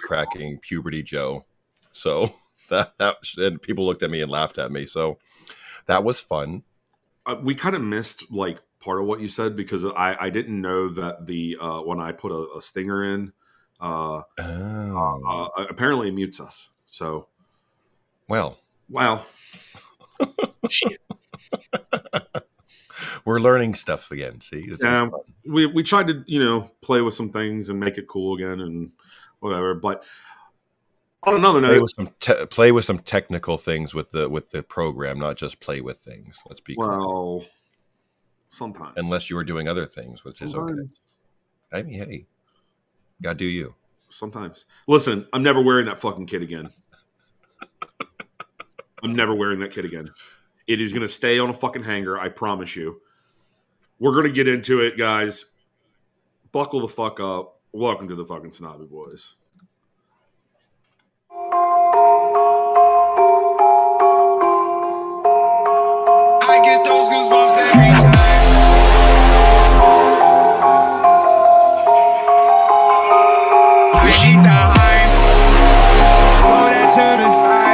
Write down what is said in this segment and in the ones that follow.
cracking puberty Joe. So and people looked at me and laughed at me. So that was fun. We kind of missed like part of what you said because I didn't know that the when I put a stinger in, apparently it mutes us. So, well, wow, shit. We're learning stuff again. See, Yeah, we tried to play with some things and make it cool again and whatever. But on another note, play with some technical things with the program, not just play with things. Let's be clear. Sometimes, unless you were doing other things, which is okay. I mean, hey, gotta do you. Sometimes. Listen, I'm never wearing that fucking kit again. I'm never wearing that kit again. It is going to stay on a fucking hanger. I promise you. We're going to get into it, guys. Buckle the fuck up. Welcome to the fucking Snobby Boys. I get those goosebumps every time. I need the hype. Throw that to the side.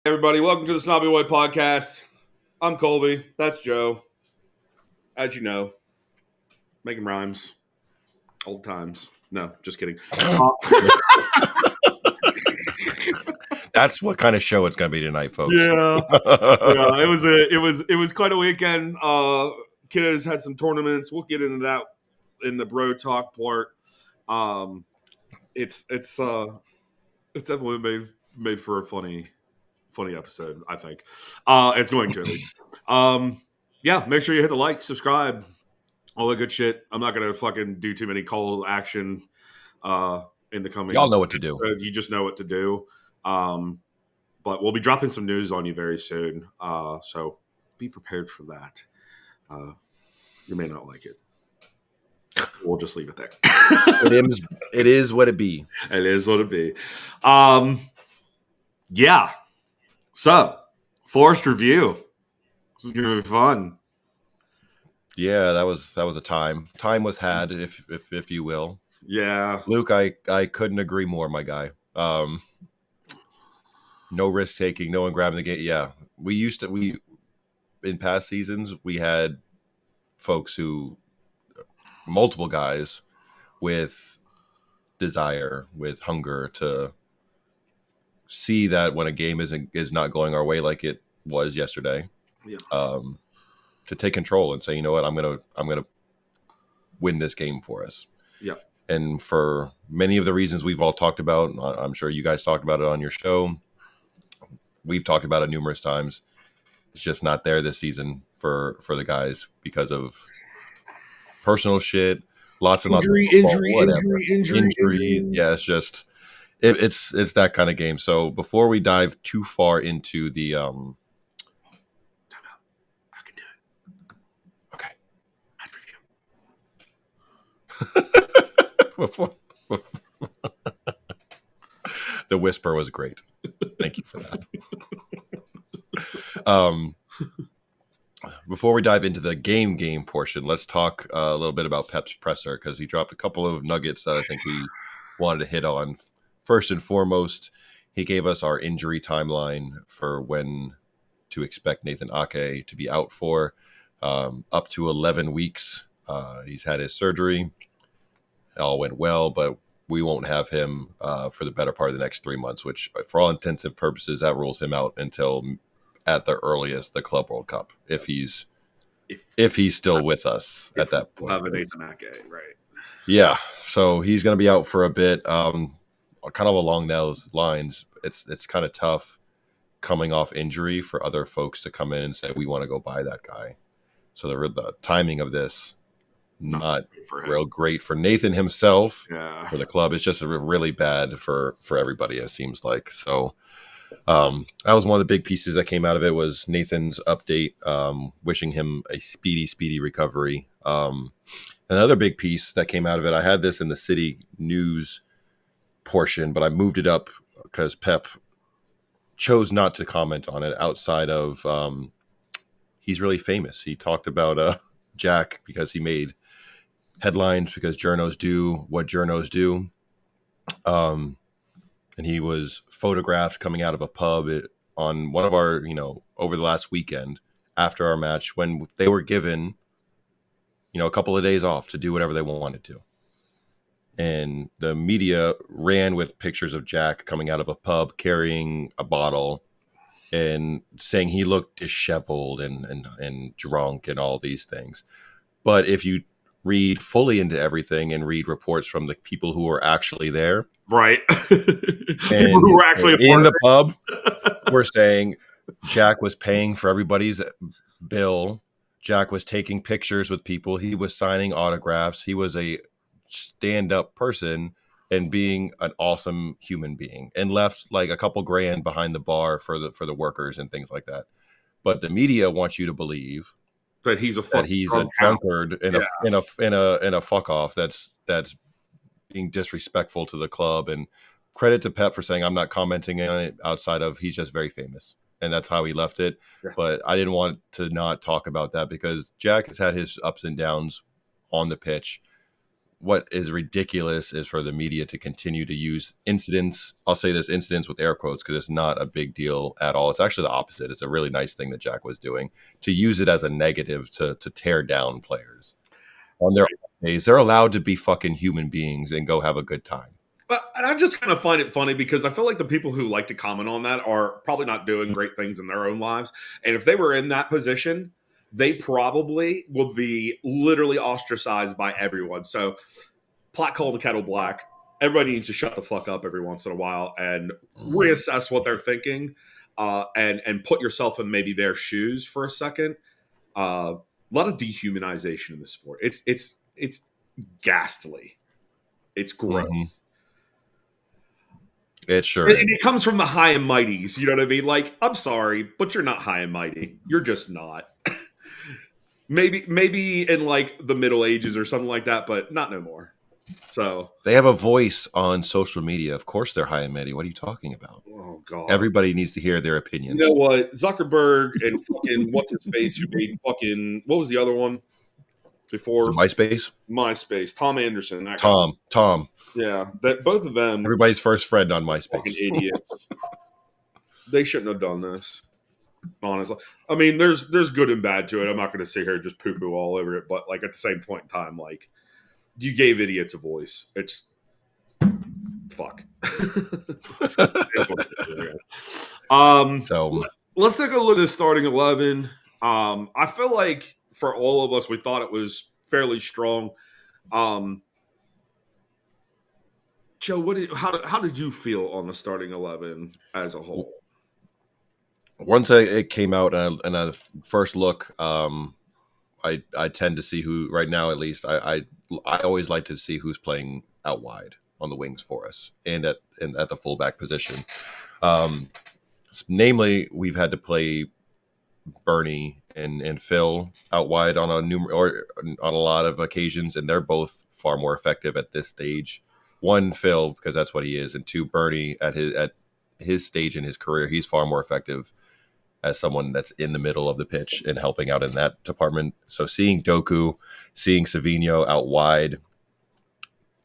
Everybody, welcome to the Snobby Boy Podcast. I'm Colby. That's Joe. As you know, making rhymes. Old times. No, just kidding. That's what kind of show it's going to be tonight, folks. Yeah, it was quite a weekend. Kiddos had some tournaments. We'll get into that in the bro talk part. It's definitely made for a funny episode, I think. It's going to at least. Yeah, make sure you hit the like, subscribe, all that good shit. I'm not gonna fucking do too many call action in the coming. Y'all know what to do. You just know what to do. But we'll be dropping some news on you very soon. So be prepared for that. You may not like it. We'll just leave it there. It is what it be. It is what it be. Yeah. So, Forced Review. This is gonna be fun. Yeah, that was a time. Time was had, if you will. Yeah, Luke, I couldn't agree more, my guy. No risk taking, no one grabbing the game. Yeah, we in past seasons we had folks multiple guys with desire, with hunger to see that when a game is not going our way like it was yesterday, to take control and say, you know what, I'm gonna win this game for us. Yeah. And for many of the reasons we've all talked about, I'm sure you guys talked about it on your show. We've talked about it numerous times. It's just not there this season for the guys because of personal shit, lots and injury. Yeah, it's just it's that kind of game. So before we dive too far into the time out. I can do it. Okay. Ad review. before the whisper was great. Thank you for that. Before we dive into the game portion, let's talk a little bit about Pep's presser, because he dropped a couple of nuggets that I think we wanted to hit on. First and foremost, he gave us our injury timeline for when to expect Nathan Ake to be out for, up to 11 weeks. He's had his surgery. It all went well, but we won't have him for the better part of the next 3 months, which for all intents and purposes, that rules him out until at the earliest the Club World Cup, if he's if he's still with us at that we'll point. have a Nathan Ake, right? Yeah, so he's going to be out for a bit. Kind of along those lines, it's kind of tough coming off injury for other folks to come in and say we want to go buy that guy. So the timing of this not for him. real great for Nathan himself. Yeah. For the club, it's just really bad for everybody. It seems like so. That was one of the big pieces that came out of it was Nathan's update, wishing him a speedy recovery. Another big piece that came out of it, I had this in the city news portion, but I moved it up because Pep chose not to comment on it outside of he's really famous. He talked about Jack because he made headlines because journos do what journos do. And he was photographed coming out of a pub on one of our, over the last weekend after our match when they were given, a couple of days off to do whatever they wanted to. And the media ran with pictures of Jack coming out of a pub carrying a bottle and saying he looked disheveled and drunk and all these things. But if you read fully into everything and read reports from the people who were actually there, right, people who were actually in the pub were saying Jack was paying for everybody's bill. Jack was taking pictures with people. He was signing autographs. He was a stand-up person and being an awesome human being, and left like a couple grand behind the bar for the workers and things like that. But the media wants you to believe that he's a drunkard and a fuck off that's being disrespectful to the club. And credit to Pep for saying I'm not commenting on it outside of he's just very famous, and that's how he left it. Yeah. But I didn't want to not talk about that because Jack has had his ups and downs on the pitch. What is ridiculous is for the media to continue to use incidents. I'll say this incidents with air quotes because it's not a big deal at all. It's actually the opposite. It's a really nice thing that Jack was doing, to use it as a negative to tear down players on their days. They're allowed to be fucking human beings and go have a good time. And I just kind of find it funny because I feel like the people who like to comment on that are probably not doing great things in their own lives. And if they were in that position, they probably will be literally ostracized by everyone. So, pot calling the kettle black. Everybody needs to shut the fuck up every once in a while and reassess what they're thinking, and put yourself in maybe their shoes for a second. A lot of dehumanization in the sport. It's ghastly. It's gross. Mm-hmm. It sure and it comes from the high and mighties. You know what I mean? Like, I'm sorry, but you're not high and mighty. You're just not. maybe in like the Middle Ages or something like that, but not no more. So they have a voice on social media. Of course they're high and mighty. What are you talking about? Oh god. Everybody needs to hear their opinions. You know what? Zuckerberg and fucking what's his face who made fucking what was the other one before MySpace. Tom Anderson. Tom. Yeah. That both of them, everybody's first friend on MySpace. Fucking idiots. They shouldn't have done this. Honestly, I mean, there's good and bad to it. I'm not going to sit here and just poo poo all over it, but like at the same point in time, like you gave idiots a voice. It's fuck. So let's take a look at the starting 11. I feel like for all of us, we thought it was fairly strong. Joe, how did you feel on the starting 11 as a whole? Once it came out and I first look, I tend to see who right now, at least I always like to see who's playing out wide on the wings for us and at the fullback position. Namely, we've had to play Bernie and Phil out wide on a lot of occasions, and they're both far more effective at this stage. One, Phil, because that's what he is, and two, Bernie at his stage in his career, he's far more effective as someone that's in the middle of the pitch and helping out in that department. So seeing Doku, seeing Savino out wide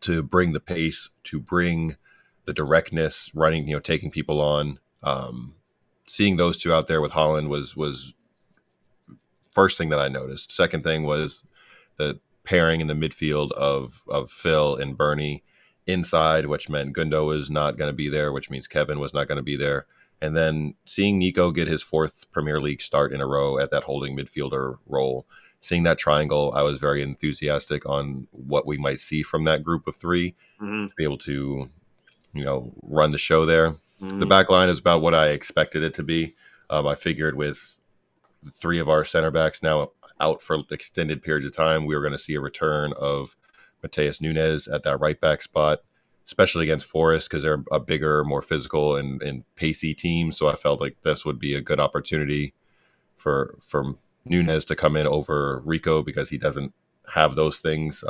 to bring the pace, to bring the directness, running, taking people on, seeing those two out there with Holland was first thing that I noticed. Second thing was the pairing in the midfield of Phil and Bernie inside, which meant Gundo was not going to be there, which means Kevin was not going to be there. And then seeing Nico get his fourth Premier League start in a row at that holding midfielder role, seeing that triangle, I was very enthusiastic on what we might see from that group of three Mm-hmm. to be able to, run the show there. The Mm-hmm. back line is about what I expected it to be. I figured with three of our center backs now out for extended periods of time, we were going to see a return of Mateus Nunes at that right back spot, especially against Forest because they're a bigger, more physical and pacey team. So I felt like this would be a good opportunity for Nunes to come in over Rico because he doesn't have those things.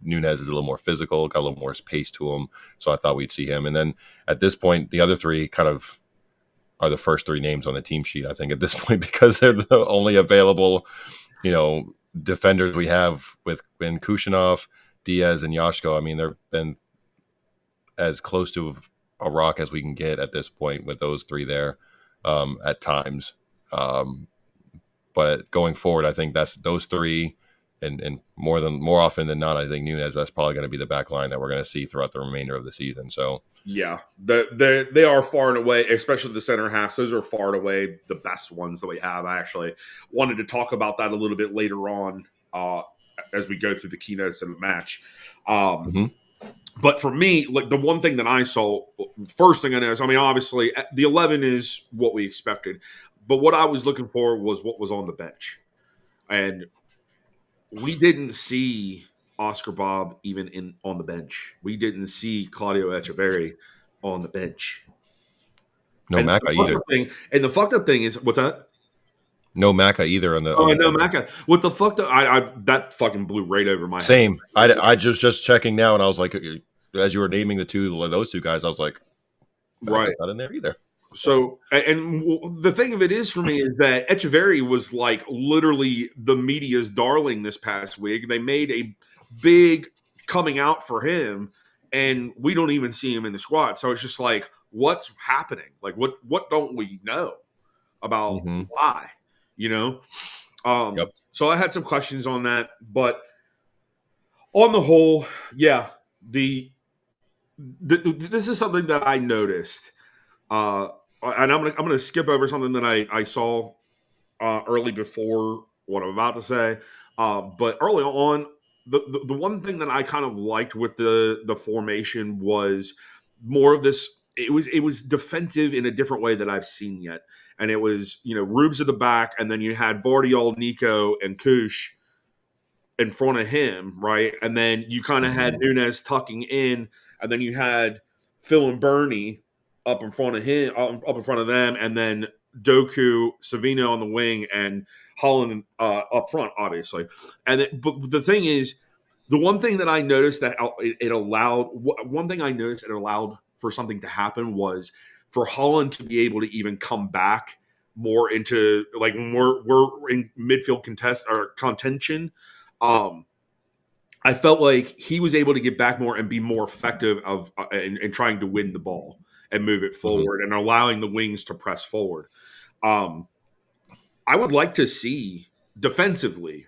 Nunes is a little more physical, got a little more pace to him. So I thought we'd see him. And then at this point, the other three kind of are the first three names on the team sheet, I think, at this point, because they're the only available, defenders we have with Kushyanov, Diaz, and Yashko. I mean, they've been as close to a rock as we can get at this point with those three there at times. But going forward, I think that's those three, and more often than not, I think Nunes, that's probably going to be the back line that we're going to see throughout the remainder of the season. So yeah, they are far and away, especially the center halves. Those are far and away the best ones that we have. I actually wanted to talk about that a little bit later on as we go through the keynotes of the match. But for me, like the one thing that I saw, first thing I noticed, I mean, obviously the 11 is what we expected, but what I was looking for was what was on the bench, and we didn't see Oscar Bob even on the bench. We didn't see Claudio Echeverri on the bench. no Maka either. The fucked up thing is, what's that? No Maka either on the. Oh, no Maka. What the fuck? That fucking blew right over my head. Same. I just checking now, and I was like, as you were naming those two guys, I was like, right, not in there either. So, and the thing of it is for me is that Echeverri was like literally the media's darling this past week. They made a big coming out for him, and we don't even see him in the squad. So it's just like, what's happening? Like, what don't we know about why? Yep. So I had some questions on that, but on the whole, yeah, this is something that I noticed. And I'm gonna skip over something that I saw early before what I'm about to say. But early on, the one thing that I kind of liked with the formation was more of this. It was defensive in a different way that I've seen yet, and it was Rubes at the back, and then you had Vardiol, Nico, and Kush in front of him, right? And then you kind of had Nunes tucking in, and then you had Phil and Bernie up in front of him, up in front of them, and then Doku, Savino on the wing, and Holland up front, obviously. But the thing is, the one thing that I noticed that it allowed for something to happen was for Holland to be able to even come back more into, like, when we're in midfield contest or contention. I felt like he was able to get back more and be more effective in trying to win the ball and move it forward and allowing the wings to press forward. I would like to see defensively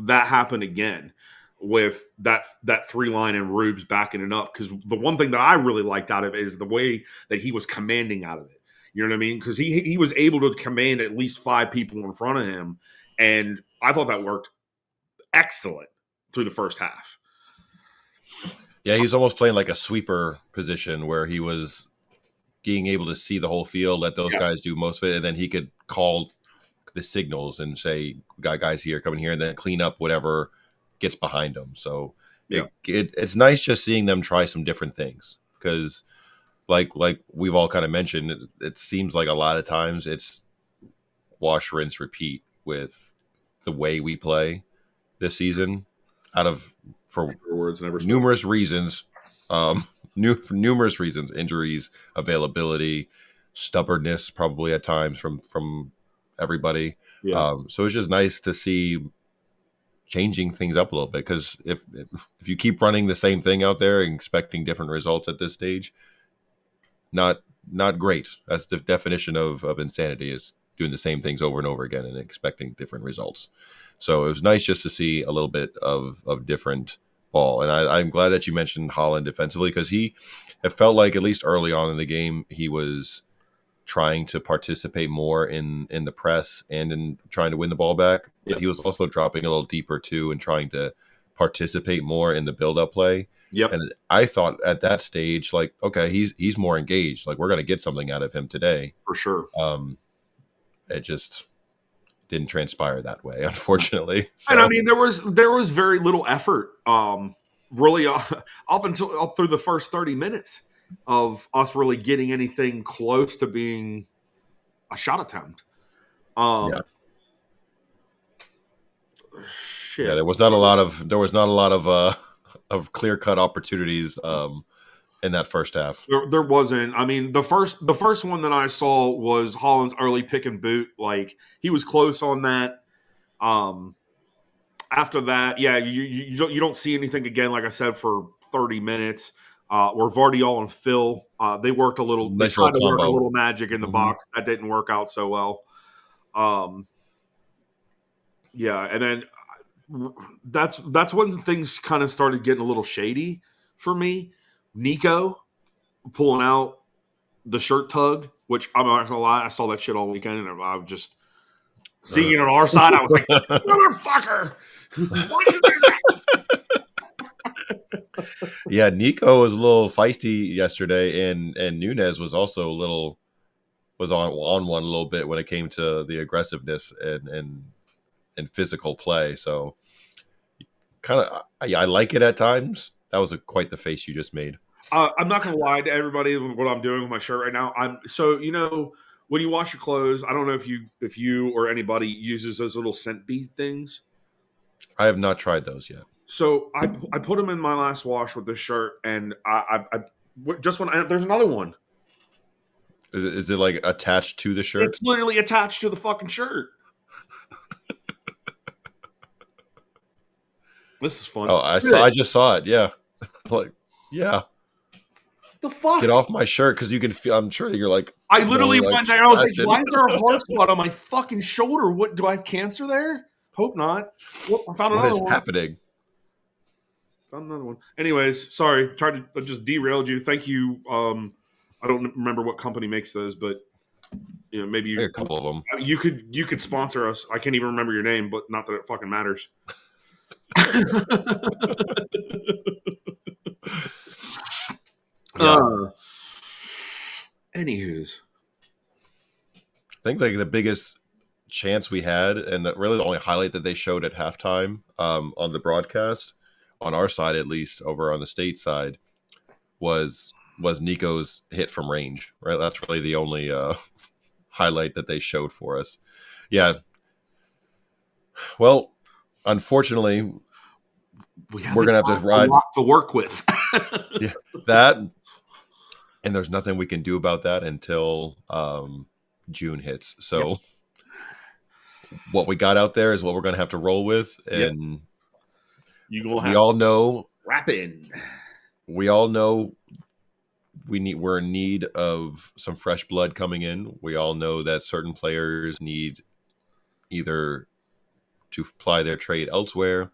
that happen again with that three line and Rubes backing it up, because the one thing that I really liked out of it is the way that he was commanding out of it. You know what I mean? Because he was able to command at least 5 people in front of him, and I thought that worked excellent through the first half. Yeah, he was almost playing like a sweeper position where he was being able to see the whole field, let those guys do most of it, and then he could call the signals and say, "Got guys here, coming here," and then clean up whatever gets behind them. So it's nice just seeing them try some different things, because like we've all kind of mentioned, it seems like a lot of times it's wash, rinse, repeat with the way we play this season, for numerous reasons. Numerous reasons: injuries, availability, stubbornness, probably at times from everybody. So it's just nice to see changing things up a little bit, because if you keep running the same thing out there and expecting different results at this stage, not great. That's the definition of insanity, is doing the same things over and over again and expecting different results. So it was nice just to see a little bit of different ball. And I'm glad that you mentioned Holland defensively, because it felt like, at least early on in the game, he was trying to participate more in the press and in trying to win the ball back. But he was also dropping a little deeper too and trying to participate more in the build-up play. Yep. And I thought at that stage, like, okay, he's more engaged. Like, we're going to get something out of him today. For sure. It just didn't transpire that way, unfortunately. So. And I mean, there was very little effort, really, up through the first 30 minutes of us really getting anything close to being a shot attempt. Yeah. Shit. Yeah, there was not a lot of clear-cut opportunities in that first half. There wasn't. I mean, the first one that I saw was Holland's early pick and boot. Like, he was close on that. After that, yeah, you don't see anything again. Like I said, for 30 minutes, where Vardiol and Phil they worked a little. They tried to work a little magic in the box. That didn't work out so well. Yeah, and then that's when things kind of started getting a little shady for me. Nico pulling out the shirt tug, which I'm not gonna lie, I saw that shit all weekend, and I was just seeing it on our side. I was like, "Motherfucker, why you do that?" Yeah, Nico was a little feisty yesterday, and Nunez was also on one a little bit when it came to the aggressiveness and physical play. So, kind of, I like it at times. That was quite the face you just made. I'm not going to lie to everybody what I'm doing with my shirt right now. When you wash your clothes, I don't know if you or anybody uses those little scent bead things. I have not tried those yet. So I put them in my last wash with this shirt, and there's another one. Is it like attached to the shirt? It's literally attached to the fucking shirt. This is fun. Oh, I just saw it. Yeah, like, yeah. The fuck? Get off my shirt, because you can feel. I'm sure that you're like. I literally went there. I was like, "Why is there a hard spot on my fucking shoulder? What, do I have cancer there? Hope not." Well, I found another one. What is happening? Found another one. Anyways, sorry, tried to just derailed you. Thank you. I don't remember what company makes those, but maybe a couple of them. You could sponsor us. I can't even remember your name, but not that it fucking matters. Anywho's, I think like the biggest chance we had, and really the only highlight that they showed at halftime on the broadcast, on our side at least, over on the state side, was Nico's hit from range. Right, that's really the only highlight that they showed for us. Yeah. Well, unfortunately, we're gonna have to ride a lot to work with. Yeah, that, and there's nothing we can do about that until June hits. So what we got out there is what we're gonna have to roll with, and we all know we're in need of some fresh blood coming in. We all know that certain players need either to ply their trade elsewhere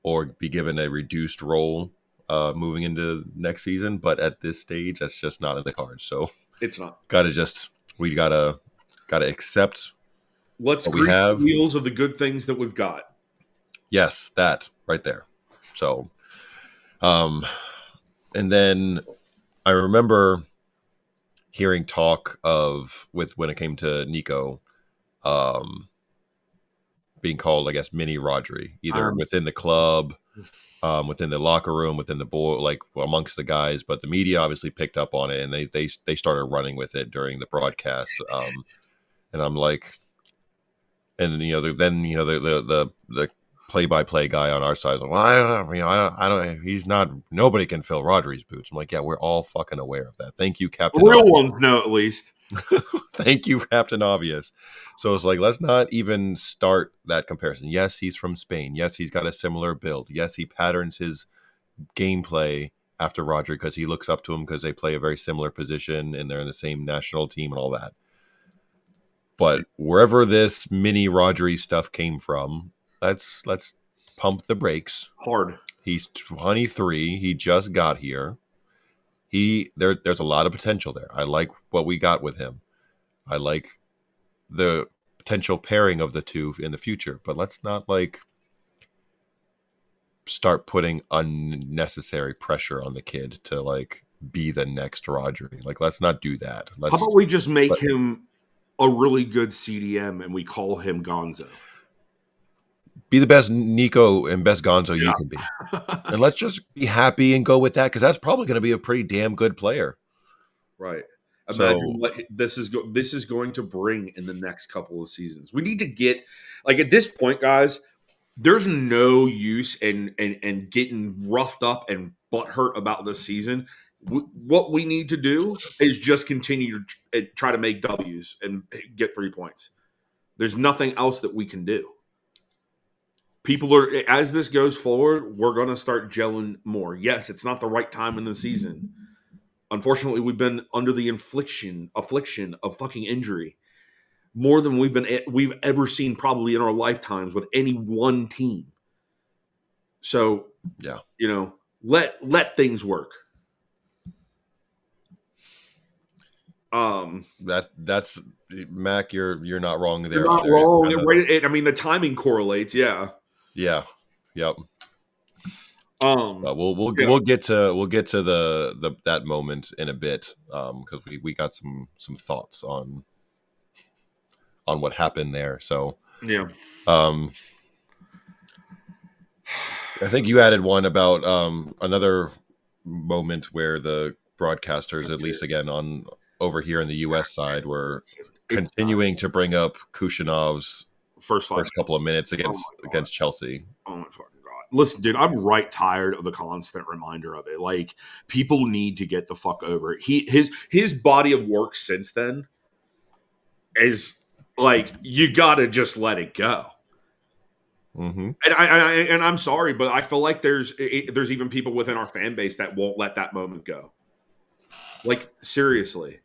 or be given a reduced role moving into next season. But at this stage, that's just not in the cards. So it's not. We gotta accept. Let's grease the wheels of the good things that we've got. Yes, that right there. So, and then I remember hearing talk when it came to Nico, being called, I guess, mini Rodri, either within the club, within the locker room, within the like amongst the guys. But the media obviously picked up on it, and they started running with it during the broadcast. And I'm like, and the play-by-play guy on our side is like, well, I don't know, I don't. He's not. Nobody can fill Rodri's boots. I'm like, yeah, we're all fucking aware of that. Thank you, Captain. The real ones know, at least. Thank you, Captain Obvious. So it's like, let's not even start that comparison. Yes, he's from Spain. Yes, he's got a similar build. Yes, he patterns his gameplay after Rodri because he looks up to him because they play a very similar position and they're in the same national team and all that. But wherever this mini Rodri stuff came from, let's pump the brakes hard. He's 23. He just got here. There's a lot of potential there. I like what we got with him. I like the potential pairing of the two in the future, but let's not like start putting unnecessary pressure on the kid to like be the next Rodri. Like, let's not do that. How Let's about we just make let, him a really good CDM and we call him Gonzo? be the best Nico and best Gonzo you can be. And let's just be happy and go with that, because that's probably going to be a pretty damn good player. Right. Imagine So what this is going to bring in the next couple of seasons. We need to get like at this point, guys. There's no use in getting roughed up and butthurt about this season. What we need to do is just continue to try to make W's and get 3 points. There's nothing else that we can do. People are, as this goes forward, we're going to start gelling more. Yes, it's not the right time in the season. Unfortunately, we've been under the affliction of fucking injury more than we've ever seen probably in our lifetimes with any one team. So, yeah, let things work. that's Mac. You're not wrong there. You're not wrong. The timing correlates. Yeah. Yeah. Yep. Yeah. We'll get to the that moment in a bit, because we got some thoughts on what happened there. So yeah. I think you added one about another moment where the broadcasters, at least again on over here in the U.S. side, were continuing to bring up Kushinov's first couple of minutes against Chelsea. Oh my fucking god! Listen, dude, I'm right tired of the constant reminder of it. Like, people need to get the fuck over it. His body of work since then is like, you gotta just let it go. Mm-hmm. And I'm sorry, but I feel like there's even people within our fan base that won't let that moment go. Like, seriously.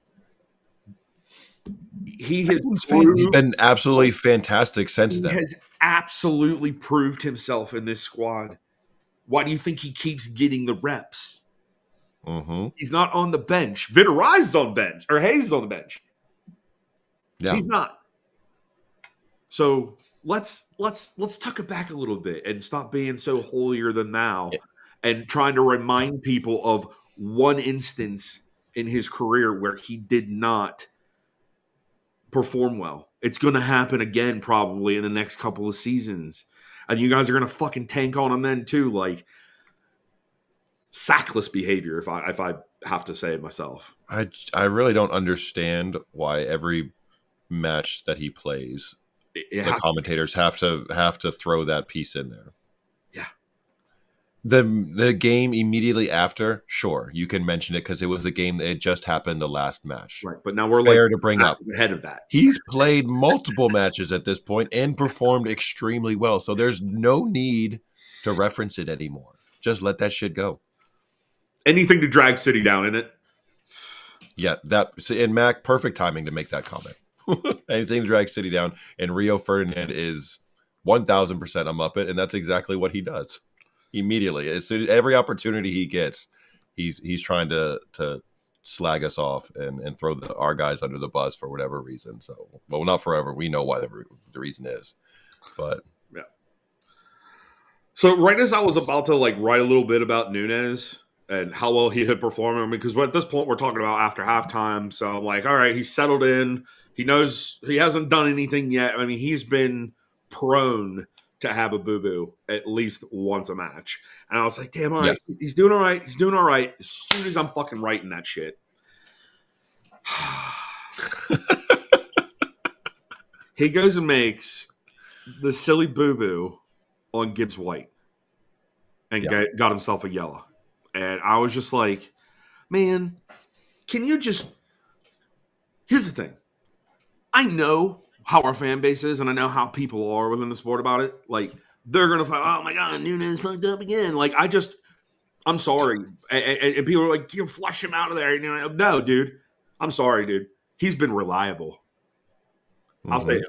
He's been absolutely fantastic since then. He has absolutely proved himself in this squad. Why do you think he keeps getting the reps? Mm-hmm. He's not on the bench. Vidaraz is on bench, or Hayes is on the bench. Yeah. He's not. So let's tuck it back a little bit and stop being so holier than thou, and trying to remind people of one instance in his career where he did not perform well. It's going to happen again probably in the next couple of seasons. And you guys are going to fucking tank on him then too. Like, sackless behavior, if I have to say it myself. I really don't understand why every match that he plays, the commentators have to throw that piece in there. Yeah. The game immediately after, sure, you can mention it because it was a game that had just happened the last match. Right, but now we're fair to bring up ahead of that. He's played multiple matches at this point and performed extremely well, so there's no need to reference it anymore. Just let that shit go. Anything to drag City down in it. Yeah, and Mac, perfect timing to make that comment. Anything to drag City down, and Rio Ferdinand is 1,000% a Muppet, and that's exactly what he does. Immediately, as soon as every opportunity he gets, he's trying to slag us off and throw our guys under the bus for whatever reason. So, well, not forever. We know why the reason is, but yeah. So right as I was about to write a little bit about Nunes and how well he had performed, I mean, because at this point we're talking about after halftime, so I'm like, all right, he's settled in. He knows he hasn't done anything yet. I mean, he's been prone to have a boo-boo at least once a match. And I was like, damn, all right, he's doing all right. He's doing all right. As soon as I'm fucking writing that shit. He goes and makes the silly boo-boo on Gibbs White and got himself a yellow. And I was just like, man, can you just... Here's the thing. I know how our fan base is, and I know how people are within the sport about it. Like, they're going to find, oh my God, Nunes fucked up again. Like, I'm sorry. And people are like, you flush him out of there. No, dude. I'm sorry, dude. He's been reliable. I'll say it.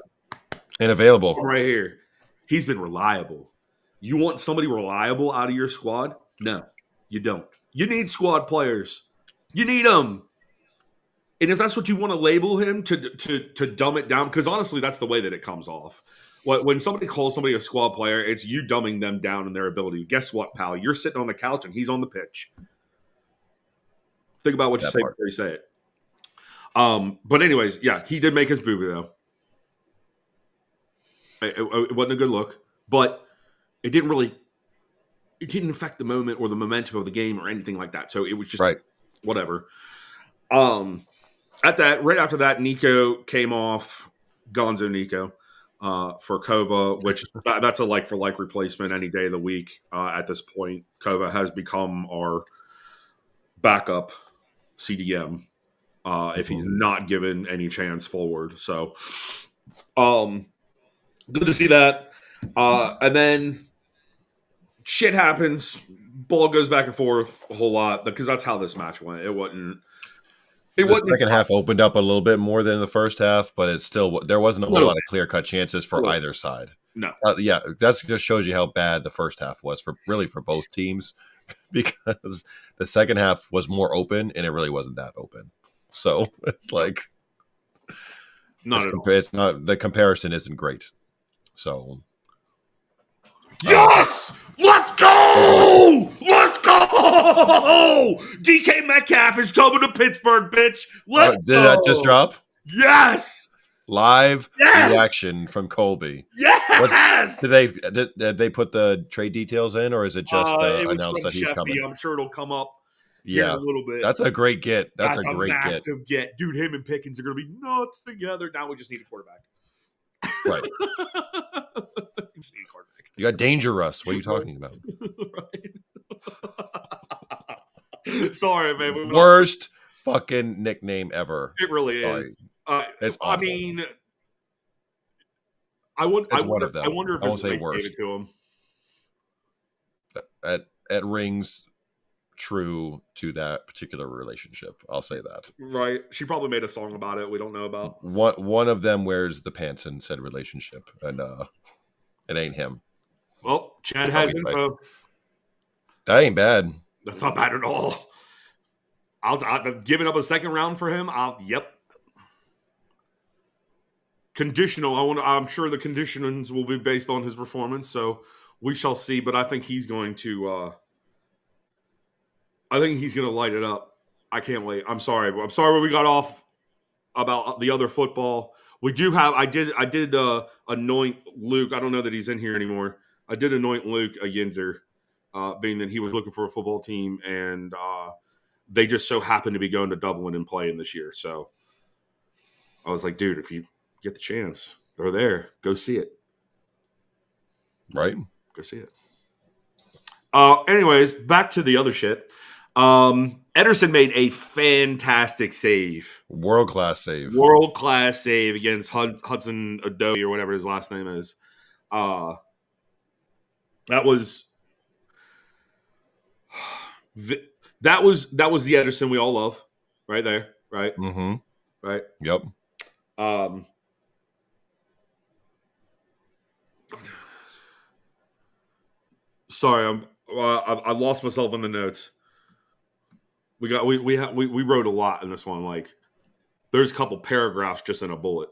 And available. Right here. He's been reliable. You want somebody reliable out of your squad? No, you don't. You need squad players. You need them. And if that's what you want to label him to dumb it down, because honestly, that's the way that it comes off. When somebody calls somebody a squad player, it's you dumbing them down in their ability. Guess what, pal? You're sitting on the couch and he's on the pitch. Think about what you say before you say it. But anyways, yeah, he did make his boo-boo though. It wasn't a good look, but it didn't affect the moment or the momentum of the game or anything like that. So it was just whatever. Right after that, Nico came off, Gonzo Nico, for Kova, which that's a like for like replacement any day of the week. At this point, Kova has become our backup CDM if he's not given any chance forward. So, good to see that. And then shit happens. Ball goes back and forth a whole lot because that's how this match went. It wasn't. The second half opened up a little bit more than the first half, but it's still there wasn't a whole lot of clear cut chances for either side. No, yeah, that just shows you how bad the first half was for both teams, because the second half was more open and it really wasn't that open. So it's like it's not the comparison isn't great. So yes, let's go! Let's go! DK Metcalf is coming to Pittsburgh, bitch. Let's go! Did that just drop? Yes. Live reaction from Colby. Yes. Did they put the trade details in, or is it just announced that he's coming? I'm sure it'll come up. Yeah, a little bit. That's a great get. That's a great massive get, dude. Him and Pickens are going to be nuts together. Now we just need a quarterback. Right. You got Danger Russ. What are you talking about? Right. Sorry, man. Worst fucking nickname ever. It really is. It's awful. I mean, I wonder if I won't say worst. gave it to him. It rings true to that particular relationship. I'll say that. Right. She probably made a song about it we don't know about. One of them wears the pants in said relationship, and it ain't him. Well, Chad has info. That ain't bad. That's not bad at all. I've given up a second round for him. Yep. Conditional. I'm sure the conditionings will be based on his performance, so we shall see. But I think he's going to. I think he's going to light it up. I can't wait. I'm sorry we got off about the other football. We do have. I did anoint Luke. I don't know that he's in here anymore. I did anoint Luke a Yinzer, being that he was looking for a football team, and they just so happened to be going to Dublin and playing this year. So I was like, dude, if you get the chance, they're there. Go see it. Right. Go see it. Anyways, back to the other shit. Ederson made a fantastic save. World-class save against Hudson Odoi or whatever his last name is. That was the Ederson we all love, right there, right? Mm-hmm. Right. Yep. Sorry, I lost myself in the notes. We wrote a lot in this one. Like, there's a couple paragraphs just in a bullet.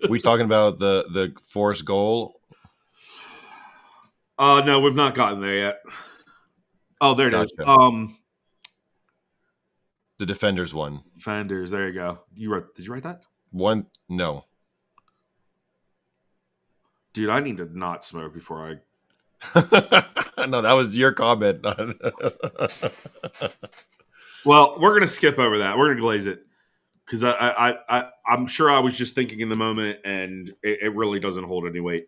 We talking about the forced goal? No, we've not gotten there yet. Oh, there it is. The defenders one. Defenders. There you go. Did you write that? One. No. Dude, I need to not smoke before I. No, that was your comment. Well, we're gonna skip over that. We're gonna glaze it because I'm sure I was just thinking in the moment, and it really doesn't hold any weight.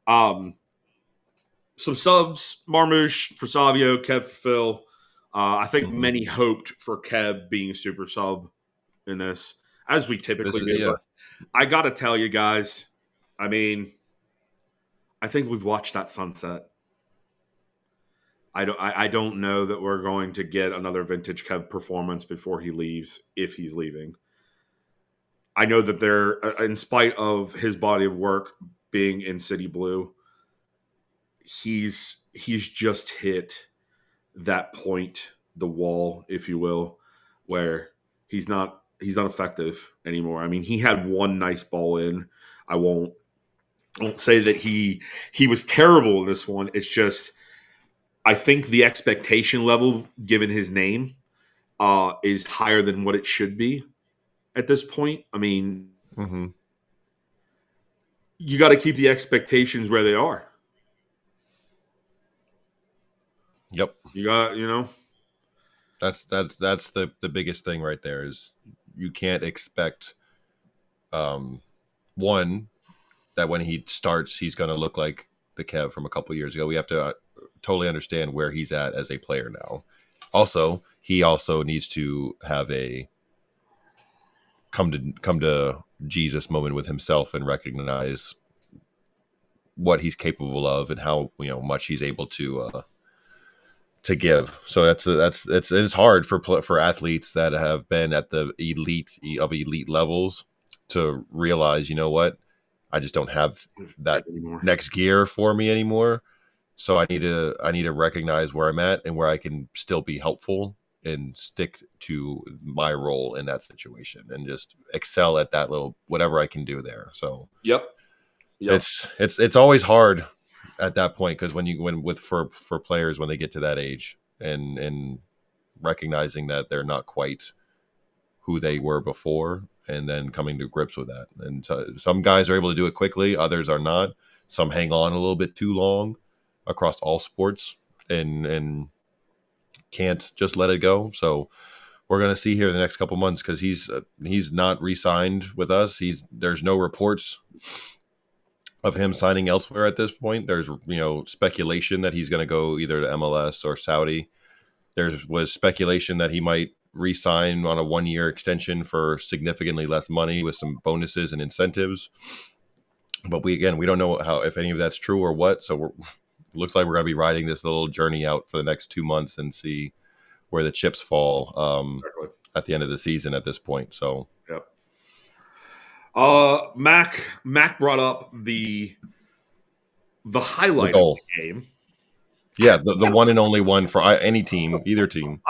Some subs: Marmouche for Savio, Kev for Phil. I think many hoped for Kev being super sub in this, as we typically do. Yeah. But I gotta tell you guys, I mean, I think we've watched that sunset. I don't know that we're going to get another vintage Kev performance before he leaves, if he's leaving. I know that they're, in spite of his body of work being in City Blue, he's just hit that point, the wall, if you will, where he's not effective anymore. I mean, he had one nice ball in. I won't say that he was terrible in this one. It's just I think the expectation level given his name is higher than what it should be at this point. I mean, Mm-hmm. you got to keep the expectations where they are. Yep. You got, you know, That's the biggest thing right there is you can't expect one that when he starts he's going to look like the Kev from a couple years ago. We have to totally understand where he's at as a player now. Also, he also needs to have a come to Jesus moment with himself and recognize what he's capable of and how much he's able to give. So it's hard for athletes that have been at the elite levels to realize, you know what, I just don't have that anymore. next gear for me anymore. So I need to recognize where I'm at and where I can still be helpful and stick to my role in that situation and just excel at that little whatever I can do there. So Yep. it's always hard at that point because for players when they get to that age and recognizing that they're not quite who they were before and then coming to grips with that. And so, some guys are able to do it quickly, others are not. Some hang on a little bit too long across all sports and can't just let it go. So we're going to see here the next couple months because he's not re-signed with us. There's no reports of him signing elsewhere at this point. There's speculation that he's going to go either to MLS or Saudi. There was speculation that he might re-sign on a 1-year extension for significantly less money with some bonuses and incentives. But we don't know if any of that's true or what. So looks like we're going to be riding this little journey out for the next 2 months and see where the chips fall Exactly. at the end of the season at this point. So Yep. Mac brought up the highlight of goal. the game. Yeah, the one and only one for any team, either team.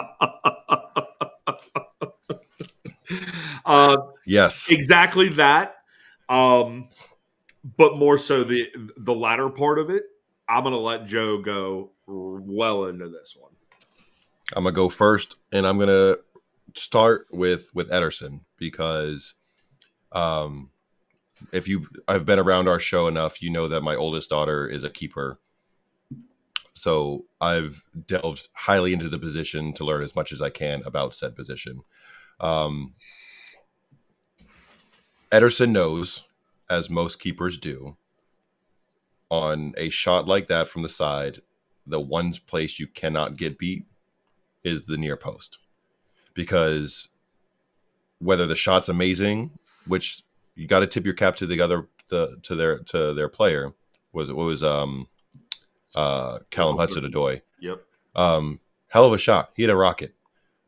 Yes, Exactly that. But more so the latter part of it. I'm gonna let Joe go well into this one. I'm gonna go first, and I'm gonna start with Ederson because if I've been around our show enough, you know that my oldest daughter is a keeper. So I've delved highly into the position to learn as much as I can about said position. Ederson knows, as most keepers do, on a shot like that from the side, the one place you cannot get beat is the near post. Because whether the shot's amazing, which you got to tip your cap to to their player, was Callum Hudson-Odoi. Yep. Hell of a shot. He had a rocket.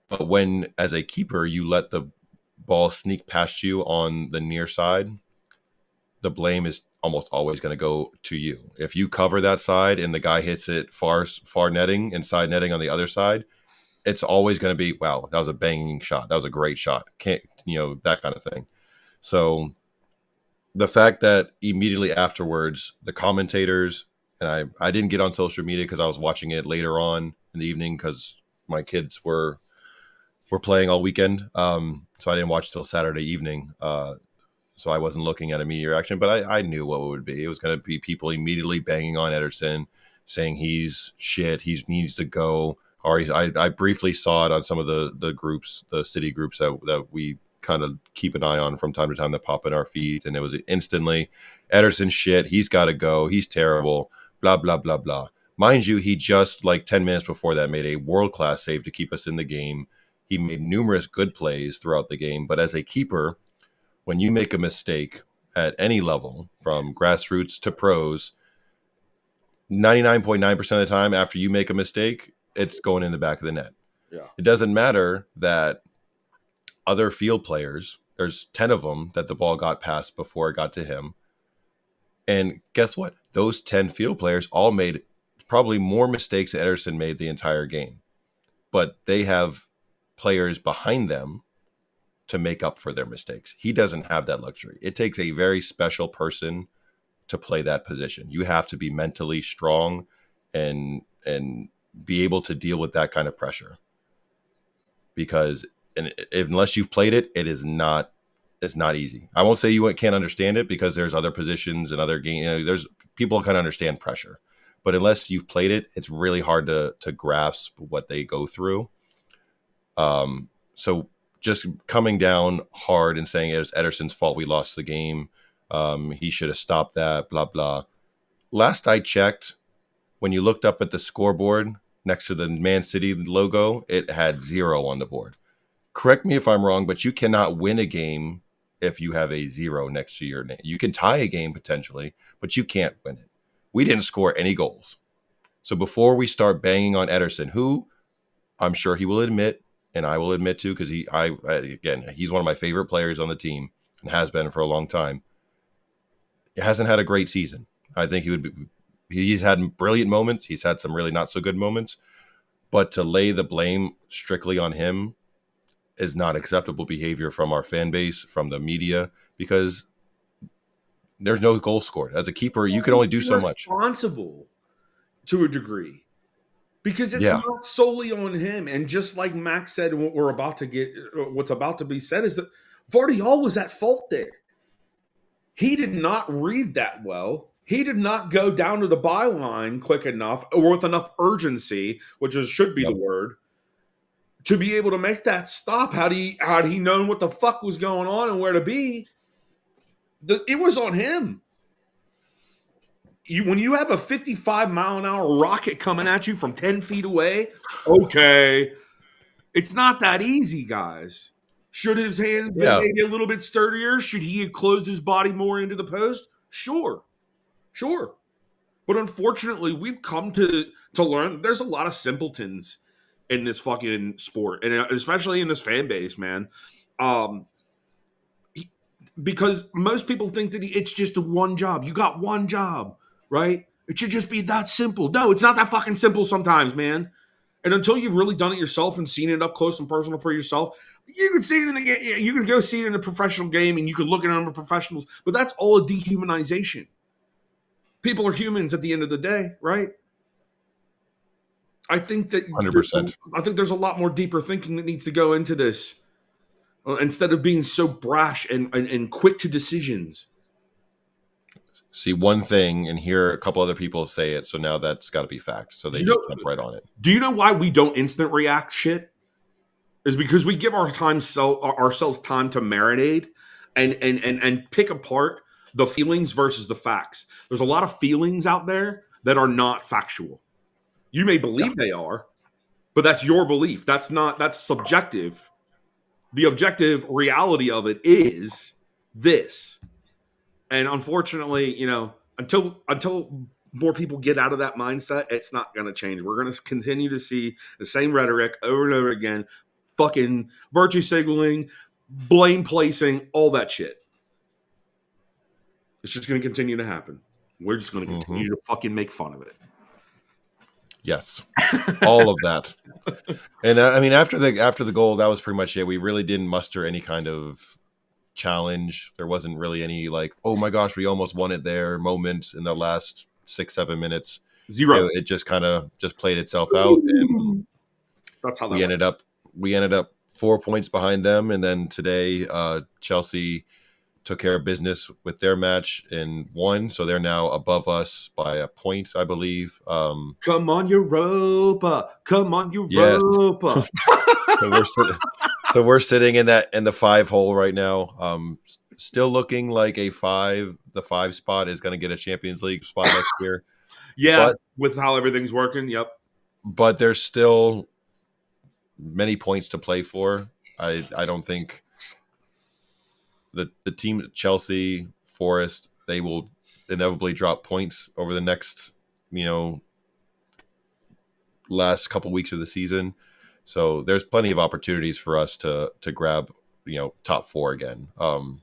But when, as a keeper, you let the ball sneak past you on the near side, the blame is almost always going to go to you. If you cover that side and the guy hits it far netting and side netting on the other side, it's always going to be, wow, that was a banging shot. That was a great shot. Can't, that kind of thing. So the fact that immediately afterwards, the commentators, and I didn't get on social media because I was watching it later on in the evening because my kids were playing all weekend. So I didn't watch till Saturday evening. So I wasn't looking at immediate reaction, but I knew what it would be. It was going to be people immediately banging on Ederson, saying he's shit, he needs to go. Or I briefly saw it on some of the groups, the city groups that we kind of keep an eye on from time to time that pop in our feeds, and it was instantly Ederson shit, he's got to go, he's terrible, blah, blah, blah, blah. Mind you, he just like 10 minutes before that made a world-class save to keep us in the game. He made numerous good plays throughout the game, but as a keeper, when you make a mistake at any level, from grassroots to pros, 99.9% of the time after you make a mistake, it's going in the back of the net. Yeah. It doesn't matter that other field players, there's 10 of them that the ball got past before it got to him. And guess what? Those 10 field players all made probably more mistakes than Ederson made the entire game. But they have players behind them to make up for their mistakes. He doesn't have that luxury. It takes a very special person to play that position. You have to be mentally strong and be able to deal with that kind of pressure. Because unless you've played it, it's not easy. I won't say you can't understand it, because there's other positions and other games. There's people can understand pressure, but unless you've played it, it's really hard to grasp what they go through. So just coming down hard and saying it was Ederson's fault we lost the game, he should have stopped that, blah blah. Last I checked, when you looked up at the scoreboard next to the Man City logo, it had 0 on the board. Correct me if I'm wrong, but you cannot win a game if you have a 0 next to your name. You can tie a game potentially, but you can't win it. We didn't score any goals. So before we start banging on Ederson, who I'm sure he will admit, and I will admit to, because he's one of my favorite players on the team and has been for a long time. He hasn't had a great season. I think he's had brilliant moments. He's had some really not so good moments, but to lay the blame strictly on him is not acceptable behavior from our fan base, from the media, because there's no goal scored. As a keeper, you can only do so much. Responsible to a degree, because it's not solely on him. And just like Max said, what's about to be said is that Vardiol was at fault there. He did not read that well. He did not go down to the byline quick enough or with enough urgency, which should be the word, to be able to make that stop. Had he known what the fuck was going on and where to be, it was on him. When you have a 55-mile-an-hour rocket coming at you from 10 feet away, okay, it's not that easy, guys. Should his hand been maybe a little bit sturdier? Should he have closed his body more into the post? Sure. But unfortunately, we've come to learn there's a lot of simpletons in this fucking sport, and especially in this fan base, man. Because most people think that it's just one job. You got one job, right? It should just be that simple. No, it's not that fucking simple sometimes, man. And until you've really done it yourself and seen it up close and personal for yourself, you can see it in the game. You can go see it in a professional game, and you can look at other professionals. But that's all a dehumanization. People are humans at the end of the day, right? I think that 100%. I think there's a lot more deeper thinking that needs to go into this, instead of being so brash and quick to decisions. See one thing and hear a couple other people say it, so now that's got to be fact. So they just jump right on it. Do you know why we don't instant react shit? Is because we give ourselves time to marinate and pick apart the feelings versus the facts. There's a lot of feelings out there that are not factual. You may believe they are, but that's your belief. That's subjective. The objective reality of it is this. And unfortunately, until more people get out of that mindset, it's not going to change. We're going to continue to see the same rhetoric over and over again, fucking virtue signaling, blame placing, all that shit. It's just going to continue to happen. We're just going to continue to fucking make fun of it. Yes, all of that. And I mean, after the goal, that was pretty much it. We really didn't muster any kind of challenge. There wasn't really any like, oh my gosh, we almost won it there moment in the last 6-7 minutes. Zero. It just kind of played itself out, and that's how we ended up 4 points behind them. And then today, Chelsea took care of business with their match and won, so they're now above us by a point, I believe. Come on, Europa! Come on, Europa! Yes. So we're sitting in the 5 hole right now. Still looking like the 5 spot is going to get a Champions League spot next year. Yeah, with how everything's working. Yep. But there's still many points to play for. I don't think the team, Chelsea, Forest, they will inevitably drop points over the next, last couple weeks of the season. So there's plenty of opportunities for us to grab, top 4 again. So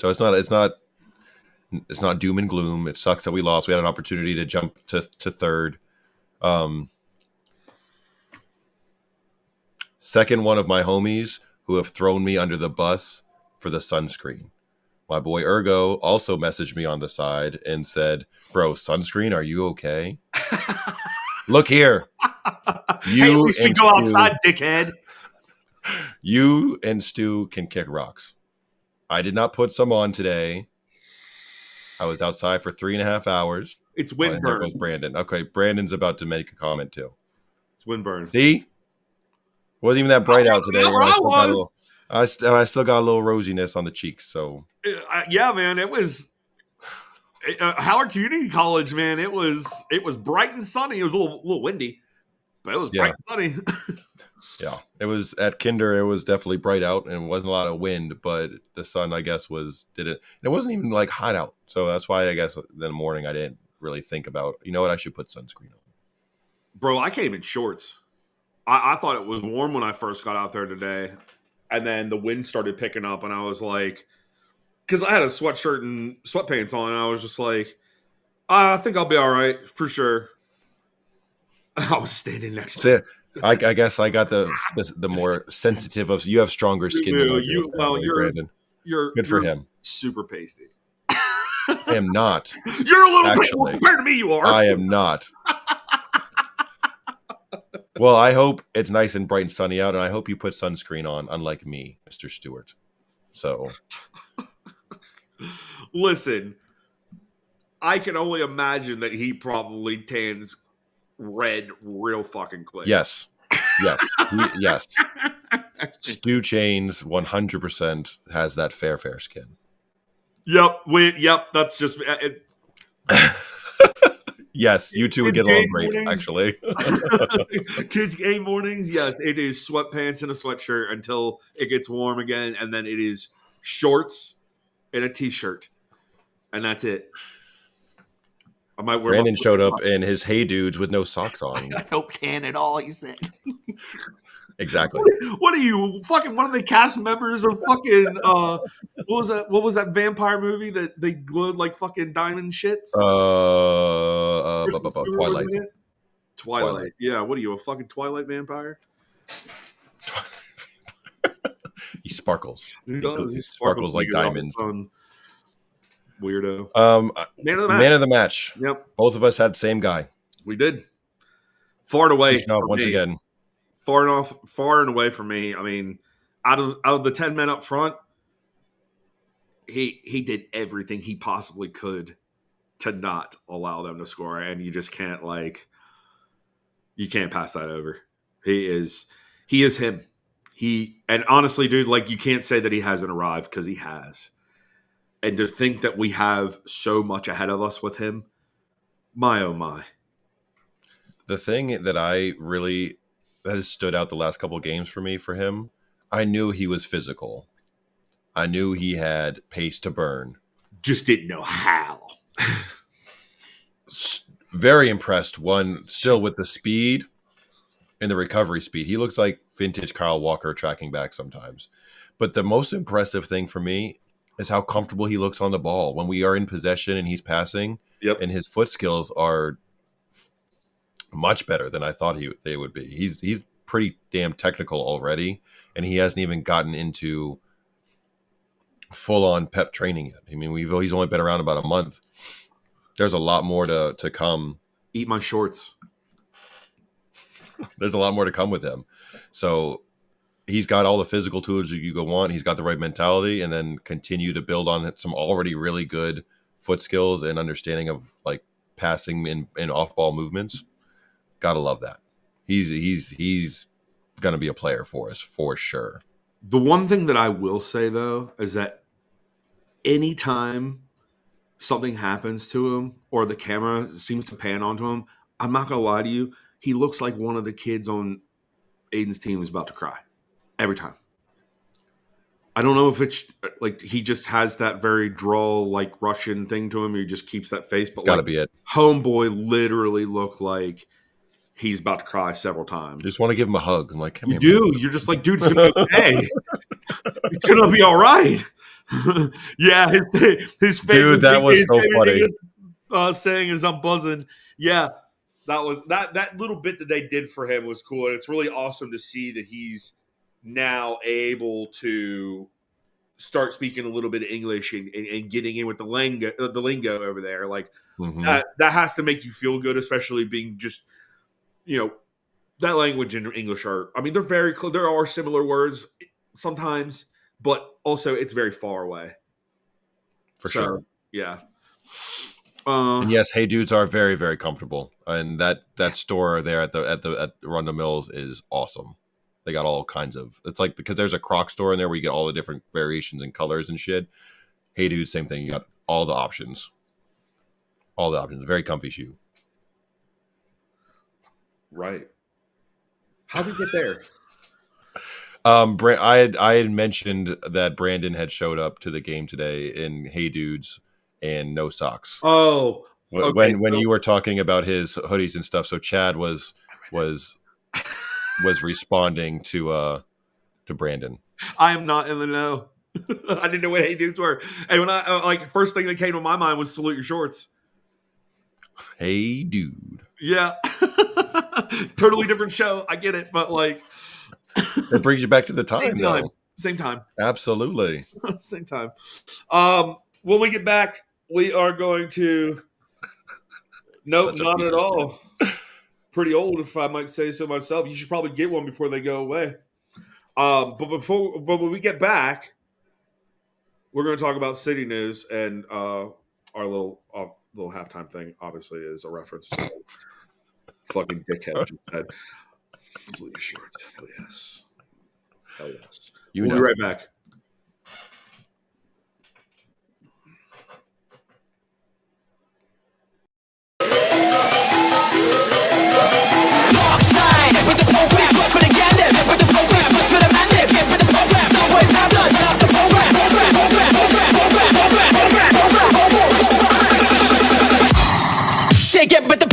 it's not doom and gloom. It sucks that we lost. We had an opportunity to jump to 3rd. Second one of my homies who have thrown me under the bus for the sunscreen. My boy Ergo also messaged me on the side and said, "Bro, sunscreen, are you okay? Look here. Hey, at least we go outside, dickhead. You and Stu can kick rocks. I did not put some on today. I was outside for 3.5 hours. It's Oh, and there windburn. goes Brandon. Okay, Brandon's about to make a comment too. It's windburn. See? Wasn't even that bright out today. Where I was. I still got a little rosiness on the cheeks. So Yeah, man, it was Howard Community College, man. It was bright and sunny. It was a little windy, but it was bright and sunny. Yeah, it was at Kinder. It was definitely bright out and it wasn't a lot of wind, but the sun, I guess, didn't. It wasn't even like hot out, so that's why I guess in the morning I didn't really think about. You know what? I should put sunscreen on. Bro, I came in shorts. I thought it was warm when I first got out there today, and then the wind started picking up, and I was like, because I had a sweatshirt and sweatpants on, and I was just like, I think I'll be all right for sure. I was standing next to. I guess I got the more sensitive of. You have stronger skin than you. Well, Brandon. You're good for him. Super pasty. I am not. You're a little bit more compared to me. You are. I am not. Well, I hope it's nice and bright and sunny out, and I hope you put sunscreen on, unlike me, Mr. Stewart. So, listen, I can only imagine that he probably tans red real fucking quick. Yes. Yes. Stu Chains 100% has that fair skin. Yep. That's just it. Yes, you two would get along great, actually. Kids game mornings, yes, it is sweatpants and a sweatshirt until it gets warm again, and then it is shorts and a t-shirt, and that's it. I might wear. Brandon showed up in his Hey Dudes with no socks on. No tan at all, he said. Exactly. What are you, fucking one of the cast members of fucking what was that vampire movie that they glowed like fucking diamond shits? Twilight. Yeah, what are you, a fucking Twilight vampire? He sparkles. He does. He sparkles like diamonds. Weirdo. Man of the match. Yep. Both of us had the same guy. We did. Far and away. Once again. Far and away from me. I mean, out of the 10 men up front, he did everything he possibly could to not allow them to score, and you just can't you can't pass that over. He is him. And honestly, dude, like, you can't say that he hasn't arrived, because he has. And to think that we have so much ahead of us with him, my oh my. The thing that has stood out the last couple of games for him, I knew he was physical. I knew he had pace to burn. Just didn't know how. Very impressed, still with the speed and the recovery speed. He looks like vintage Kyle Walker tracking back sometimes. But the most impressive thing for me is how comfortable he looks on the ball. When we are in possession and he's passing, and his foot skills are much better than I thought they would be. He's pretty damn technical already, and he hasn't even gotten into full-on pep training yet. I mean, he's only been around about a month. There's a lot more to come. Eat my shorts. There's a lot more to come with him. So he's got all the physical tools you go want. He's got the right mentality, and then continue to build on some already really good foot skills and understanding of like passing in off-ball movements. Gotta love that. He's gonna be a player for us for sure. The one thing that I will say though is that anytime something happens to him or the camera seems to pan onto him, I'm not gonna lie to you, he looks like one of the kids on Aiden's team is about to cry every time. I don't know if it's like he just has that very droll, like Russian thing to him. He just keeps that face, but it's gotta be it. Homeboy literally looked like he's about to cry several times. You just want to give him a hug. I'm like, come here. You're just like, dude, it's gonna be okay. It's gonna be all right. Yeah, his face. Dude, that was so funny. Saying as I'm buzzing. Yeah, that was that little bit that they did for him was cool, and it's really awesome to see that he's now able to start speaking a little bit of English and getting in with the lingo over there. Like that has to make you feel good, especially being just, that language and English are, I mean, they're very close. There are similar words sometimes, but also it's very far away. For sure. Yeah. And yes, Hey Dudes are very, very comfortable. And that store there at Arundel Mills is awesome. They got all kinds of, it's like, because there's a Croc store in there where you get all the different variations and colors and shit. Hey Dude, same thing. You got all the options. All the options. Very comfy shoe. Right. How did we get there? I had mentioned that Brandon had showed up to the game today in Hey Dudes and no socks. Oh, okay. When you were talking about his hoodies and stuff, so Chad was responding to Brandon. I am not in the know. I didn't know what Hey Dudes were, and when I first thing that came to my mind was Salute Your Shorts. Hey Dude. Yeah. Totally different show. I get it, but like it brings you back to the time. Same time. Absolutely. Same time. When we get back, we are going to nope, not at all. Pretty old, if I might say so myself. You should probably get one before they go away. But when we get back, we're going to talk about City News, and our little halftime thing obviously is a reference to fucking dickhead just said. Salute Your Shorts. Hell yes. Hell yes. We'll be right back. Shake it, but the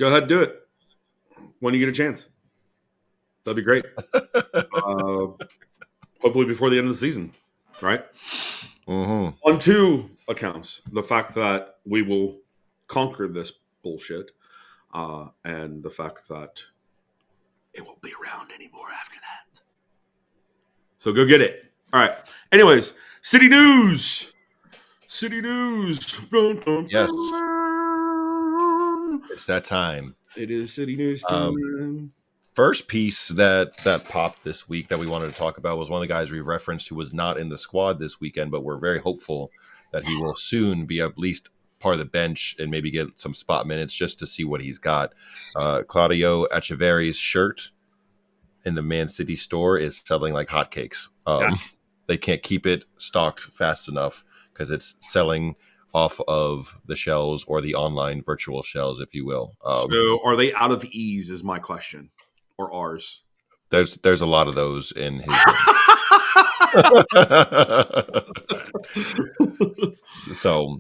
Go ahead and do it when you get a chance. That'd be great. Hopefully before the end of the season, right? On two accounts. The fact that we will conquer this bullshit and the fact that it won't be around anymore after that. So go get it. All right. Anyways, City News. City News. Yes. It's that time. It is City News time. First piece that popped this week that we wanted to talk about was one of the guys we referenced who was not in the squad this weekend, but we're very hopeful that he will soon be at least part of the bench and maybe get some spot minutes just to see what he's got. Claudio Echeverri's shirt in the Man City store is selling like hotcakes. They can't keep it stocked fast enough because it's selling off of the shelves or the online virtual shelves, if you will. So are they out of ease is my question, or ours? There's a lot of those in his so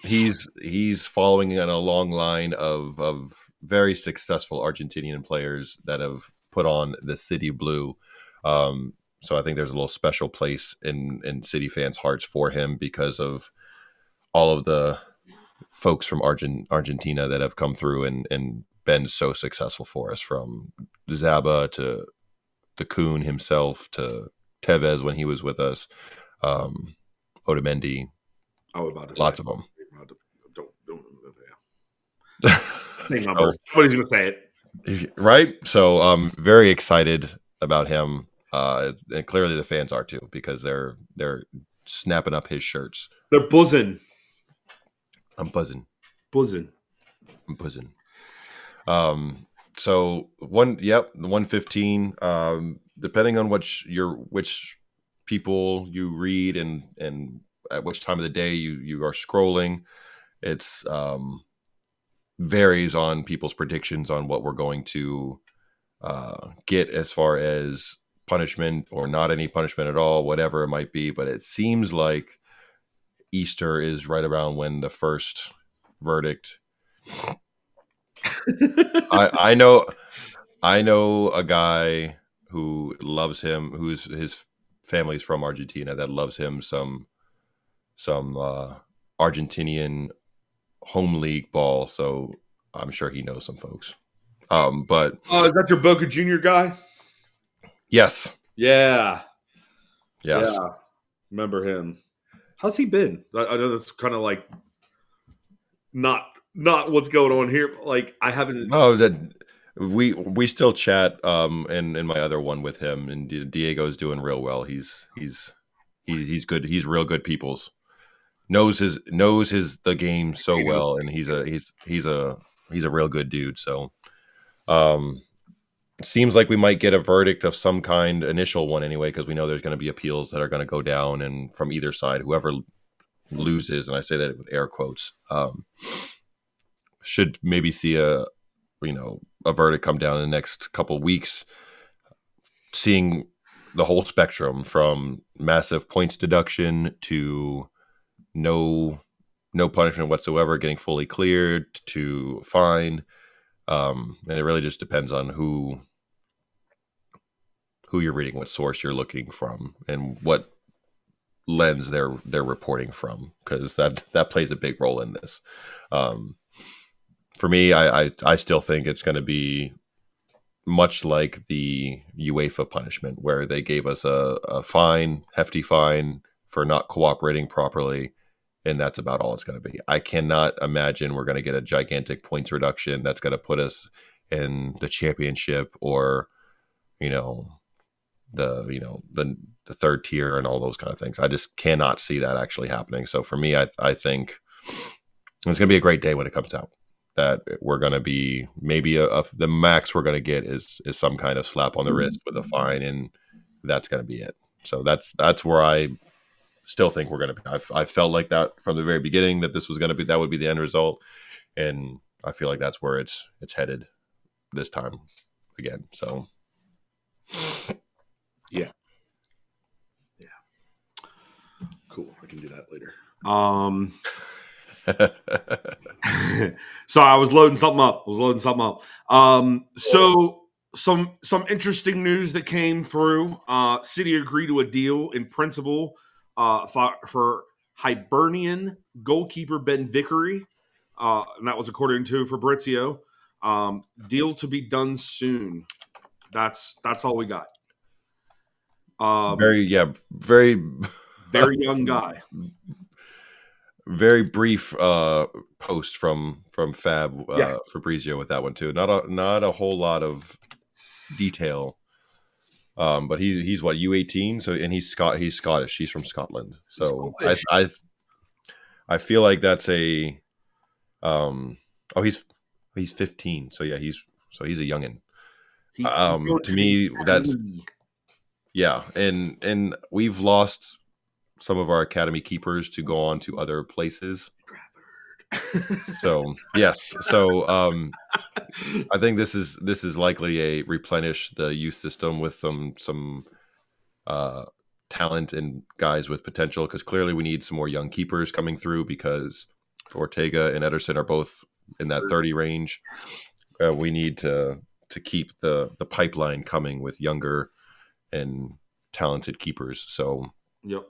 he's following in a long line of very successful Argentinian players that have put on the City Blue. So I think there's a little special place in City fans' hearts for him because of all of the folks from Argentina that have come through and been so successful for us, from Zaba to Kuhn himself to Tevez when he was with us, Otamendi, I was about to lots say, of them. don't Same number. Nobody's gonna say it. Right? So very excited about him. And clearly the fans are too, because they're snapping up his shirts. They're buzzing. I'm buzzing. Buzzing. I'm buzzing. So 115. Depending on which people you read and at which time of the day you are scrolling, it's varies on people's predictions on what we're going to get as far as punishment or not any punishment at all, whatever it might be. But it seems like Easter is right around when the first verdict. I know a guy who loves him, who's his family's from Argentina, that loves him some Argentinian home league ball. So I'm sure he knows some folks. But is that your Boca Junior guy? yes, Yeah. yes. Yeah. Remember him. How's he been? I know that's kind of like not what's going on here. Like I haven't. No, that we still chat. In my other one with him, and Diego's doing real well. He's good. He's real good. People's knows the game so well, and he's a real good dude. So, seems like we might get a verdict of some kind, initial one anyway, because we know there's going to be appeals that are going to go down, and from either side, whoever loses, and I say that with air quotes, should maybe see a verdict come down in the next couple weeks, seeing the whole spectrum from massive points deduction to no punishment whatsoever, getting fully cleared, to fine. And it really just depends on who you're reading, what source you're looking from, and what lens they're reporting from, because that plays a big role in this. For me, I still think it's going to be much like the UEFA punishment, where they gave us a fine, hefty fine for not cooperating properly, and that's about all it's going to be. I cannot imagine we're going to get a gigantic points reduction that's going to put us in the championship, or the third tier and all those kind of things. I just cannot see that actually happening. So for me, I think it's going to be a great day when it comes out. That we're going to be maybe the max we're going to get is some kind of slap on the wrist with a fine, and that's going to be it. So that's where I still think we're going to be. I felt like that from the very beginning, that this was going to be, that would be the end result, and I feel like that's where it's headed this time again. So yeah, cool. I can do that later. So I was loading something up. So some interesting news that came through. City agreed to a deal in principle for Hibernian goalkeeper Ben Vickery, and that was according to Fabrizio. Deal to be done soon. That's all we got. very young guy. Very brief post from Fabrizio with that one too. Not a whole lot of detail. But he's what, U18, so, and he's Scottish. He's from Scotland. So I feel like that's a he's 15. So yeah, he's a youngin. To me, that's and we've lost some of our academy keepers to go on to other places. So yes, so I think this is likely a replenish the youth system with some talent and guys with potential, because clearly we need some more young keepers coming through, because Ortega and Ederson are both in that 30 range. We need to keep the pipeline coming with younger and talented keepers. So yep.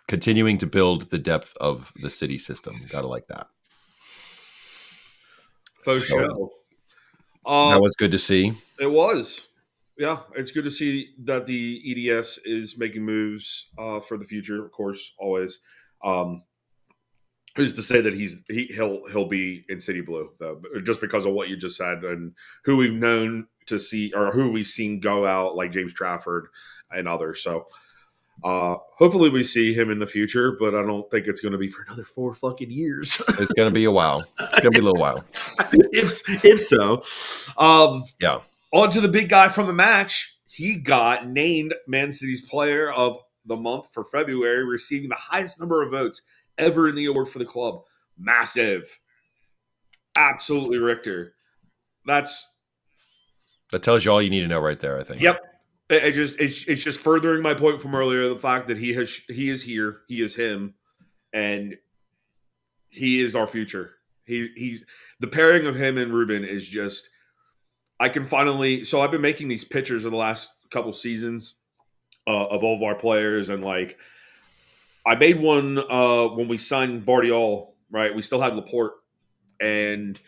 Continuing to build the depth of the city system. Gotta like that. For sure. That was good to see. It was. Yeah, it's good to see that the EDS is making moves for the future, of course, always. who's to say that he'll be in City Blue though, just because of what you just said and who we've known to see or who we've seen go out like James Trafford and others. So hopefully we see him in the future, but I don't think it's going to be for another 4 fucking years. It's going to be a while. It's going to be a little while. if so, Yeah. on to the big guy from the match. He got named Man City's Player of the Month for February, receiving the highest number of votes ever in the award for the club. Massive. Absolutely, Richter. That tells you all you need to know right there, I think. Yep. It's just furthering my point from earlier, the fact that he is here, he is him, and he is our future. He's the pairing of him and Ruben is just I can finally so I've been making these pictures of the last couple seasons of all of our players, and like I made one when we signed Vardiol, right? We still had Laporte, and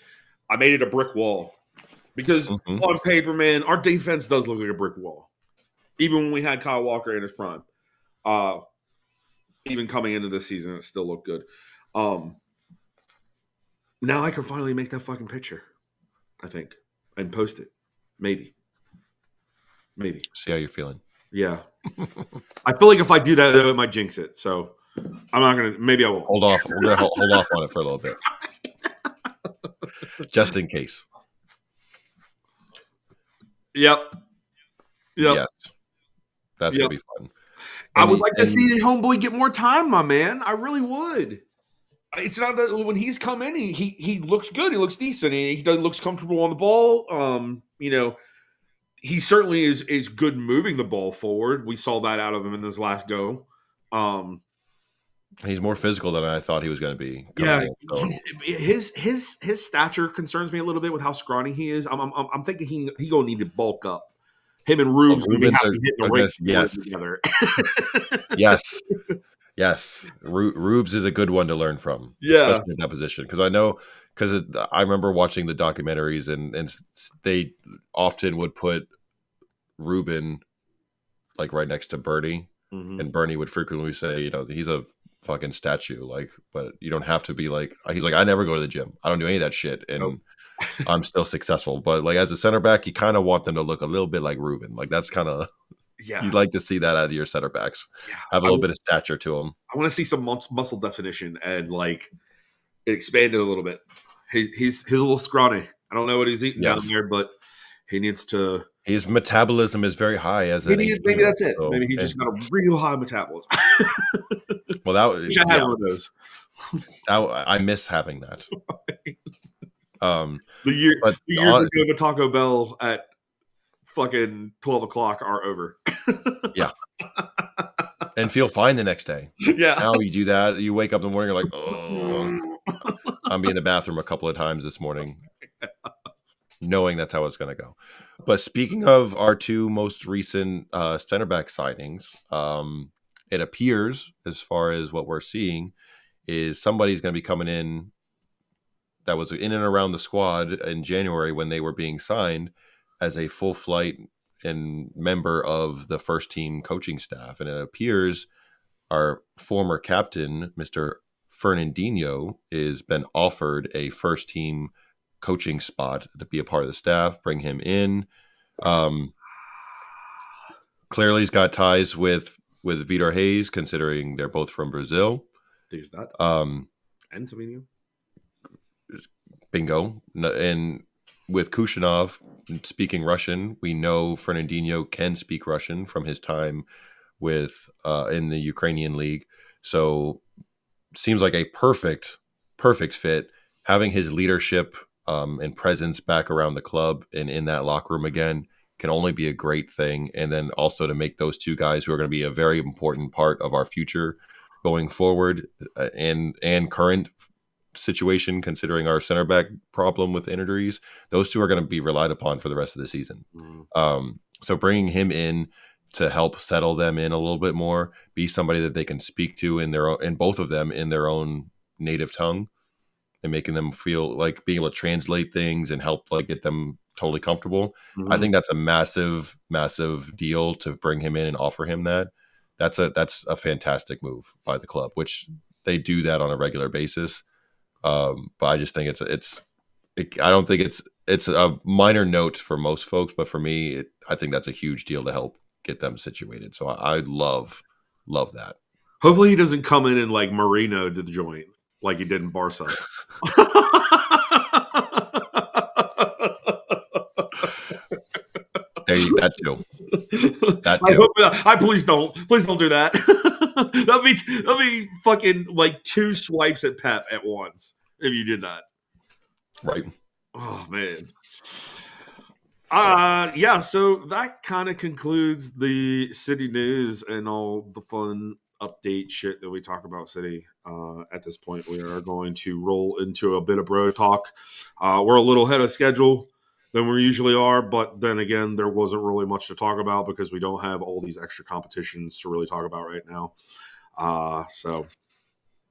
I made it a brick wall because on paper, man, our defense does look like a brick wall. Even when we had Kyle Walker in his prime, even coming into this season, it still looked good. Now I can finally make that fucking picture, I think, and post it. Maybe. See how you're feeling. Yeah. I feel like if I do that, it might jinx it. So I'm not going to – maybe I won't. Hold off. We're going to hold off on it for a little bit. Just in case. Yep. Yes. That's going to be fun. I would like to see the homeboy get more time, my man. I really would. It's not that when he's come in, he looks good. He looks decent. He looks comfortable on the ball. He certainly is good moving the ball forward. We saw that out of him in this last go. He's more physical than I thought he was going to be. Yeah, his stature concerns me a little bit with how scrawny he is. I'm thinking he gonna need to bulk up. Him and Rubes gonna be hitting the race together. Yes. Rubes is a good one to learn from. Yeah, especially in that position because I remember watching the documentaries and they often would put Ruben like right next to Bernie, and Bernie would frequently say, he's a fucking statue, like, but you don't have to be like. He's like, I never go to the gym. I don't do any of that shit, and I'm still successful. But like as a center back, you kind of want them to look a little bit like Ruben. Like that's kind of you'd like to see that out of your center backs. Yeah. Have a little bit of stature to them. I want to see some muscle definition and like it expanded a little bit. He's a little scrawny. I don't know what he's eating down there, but he needs to. His metabolism is very high as maybe that's it. So, maybe he just got a real high metabolism. Well, I had one of those. I miss having that. The years ago to Taco Bell at fucking 12 o'clock are over. Yeah. And feel fine the next day. Yeah. Now you do that. You wake up in the morning, you're like, oh. I'm in the bathroom a couple of times this morning, knowing that's how it's going to go. But speaking of our two most recent center back signings, it appears, as far as what we're seeing, is somebody's going to be coming in that was in and around the squad in January when they were being signed as a full flight and member of the first team coaching staff. And it appears our former captain, Mr. Fernandinho, has been offered a first team coaching spot to be a part of the staff, bring him in. Clearly he's got ties with Vitor Hayes, considering they're both from Brazil. There's that. And Savinho. Bingo. And with Kushinov speaking Russian, we know Fernandinho can speak Russian from his time with in the Ukrainian league. So seems like a perfect fit. Having his leadership and presence back around the club and in that locker room again can only be a great thing. And then also to make those two guys who are going to be a very important part of our future going forward and current situation, considering our center back problem with injuries, those two are going to be relied upon for the rest of the season. So bringing him in to help settle them in a little bit more, be somebody that they can speak to in their own, and both of them in their own native tongue, and making them feel like being able to translate things and help like get them totally comfortable. I think that's a massive deal to bring him in and offer him that. That's a fantastic move by the club, which they do that on a regular basis. But I just think I don't think it's a minor note for most folks, but for me, I think that's a huge deal to help get them situated. So I love that. Hopefully he doesn't come in and like Marino to the joint like he did in Barca. That too. That I too. hope please don't do that. that'd be fucking like 2 swipes at Pep at once if you did that. Right. Oh man. Yeah, so that kind of concludes the city news and all the fun update shit that we talk about city. At this point, we are going to roll into a bit of bro talk. We're a little ahead of schedule than we usually are, but then again, there wasn't really much to talk about because we don't have all these extra competitions to really talk about right now. So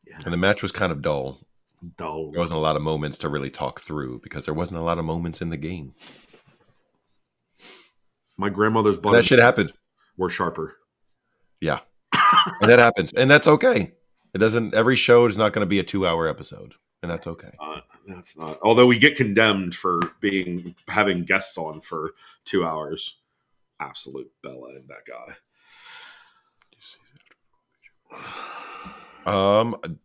yeah. And the match was kind of dull. There Dull. wasn't a lot of moments to really talk through because there wasn't a lot of moments in the game. My grandmother's And that shit happened. were sharper. Yeah. And that happens. And that's okay. Every show is not going to be a 2-hour episode. And that's okay. That's not. Although we get condemned for having guests on for 2 hours. Absolute Bella and that guy.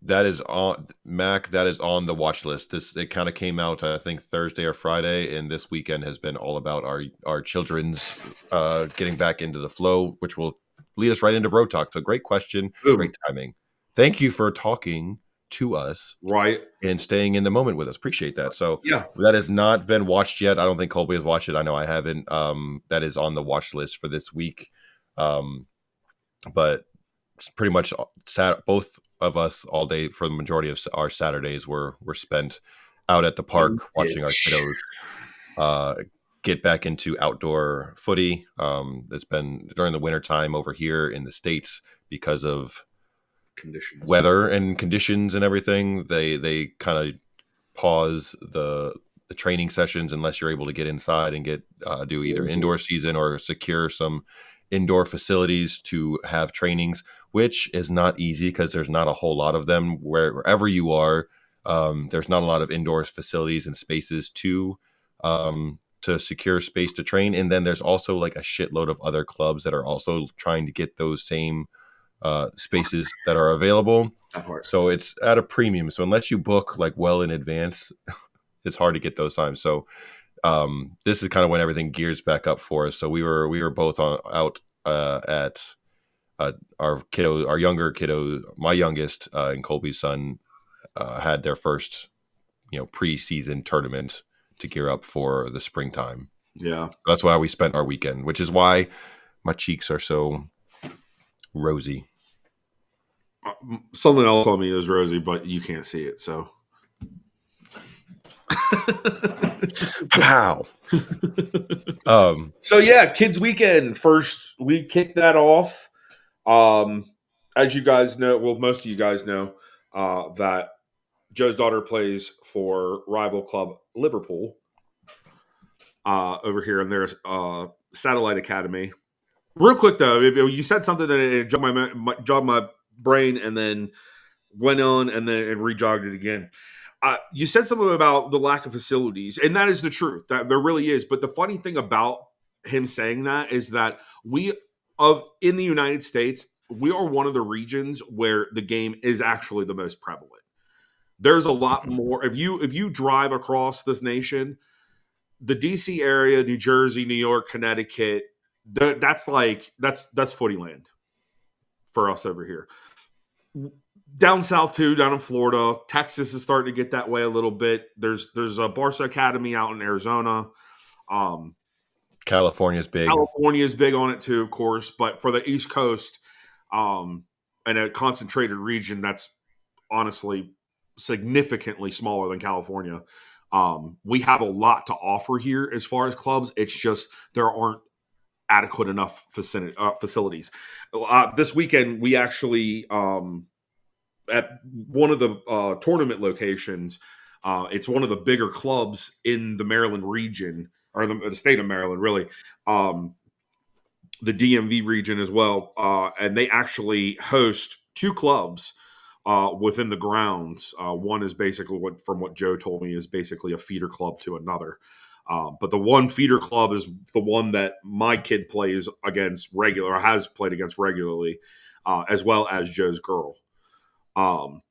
That is on Mac. That is on the watch list. It kind of came out, I think, Thursday or Friday, and this weekend has been all about our children's getting back into the flow, which will lead us right into Bro Talk. So, great question, great timing. Thank you for talking to us, right, and staying in the moment with us. Appreciate that. So, yeah, that has not been watched yet. I don't think Colby has watched it. I know I haven't. That is on the watch list for this week. But pretty much both of us all day for the majority of our Saturdays were spent out at the park watching our kiddos get back into outdoor footy. It's been during the winter time over here in the States because of conditions, weather and conditions and everything. They kind of pause the training sessions unless you're able to get inside and do either indoor season or secure some indoor facilities to have trainings, which is not easy because there's not a whole lot of them wherever you are. There's not a lot of indoor facilities and spaces to secure space to train. And then there's also like a shitload of other clubs that are also trying to get those same spaces that are available. So it's at a premium. So unless you book like well in advance, it's hard to get those times. So this is kind of when everything gears back up for us. So we were both out at our younger kiddo, my youngest and Colby's son had their first pre-season tournament to gear up for the springtime. Yeah, so that's why we spent our weekend, which is why my cheeks are so rosy. Something else on me is rosy, but you can't see it, so. Wow. So yeah, kids weekend first, we kicked that off. As you guys know, well, most of you guys know that Joe's daughter plays for rival club Liverpool over here in their satellite academy. Real quick though, you said something that it jogged my brain and then went on and then it rejogged it again. You said something about the lack of facilities, and that is the truth. That there really is. But the funny thing about him saying that is that in the United States, we are one of the regions where the game is actually the most prevalent. There's a lot more. If you drive across this nation, the DC area, New Jersey, New York, Connecticut, that's footy land for us over here. Down south too, down in Florida, Texas is starting to get that way a little bit. There's a Barca Academy out in Arizona. California's big. California's big on it too, of course. But for the East Coast, and a concentrated region that's honestly significantly smaller than California, we have a lot to offer here as far as clubs. It's just there aren't adequate enough facilities. This weekend, we actually at one of the tournament locations, it's one of the bigger clubs in the Maryland region, or the state of Maryland, really, the DMV region as well. And they actually host 2 clubs. within the grounds. One is basically from what Joe told me, is basically a feeder club to another. But the one feeder club is the one that my kid plays against regular, or has played against regularly, as well as Joe's girl. And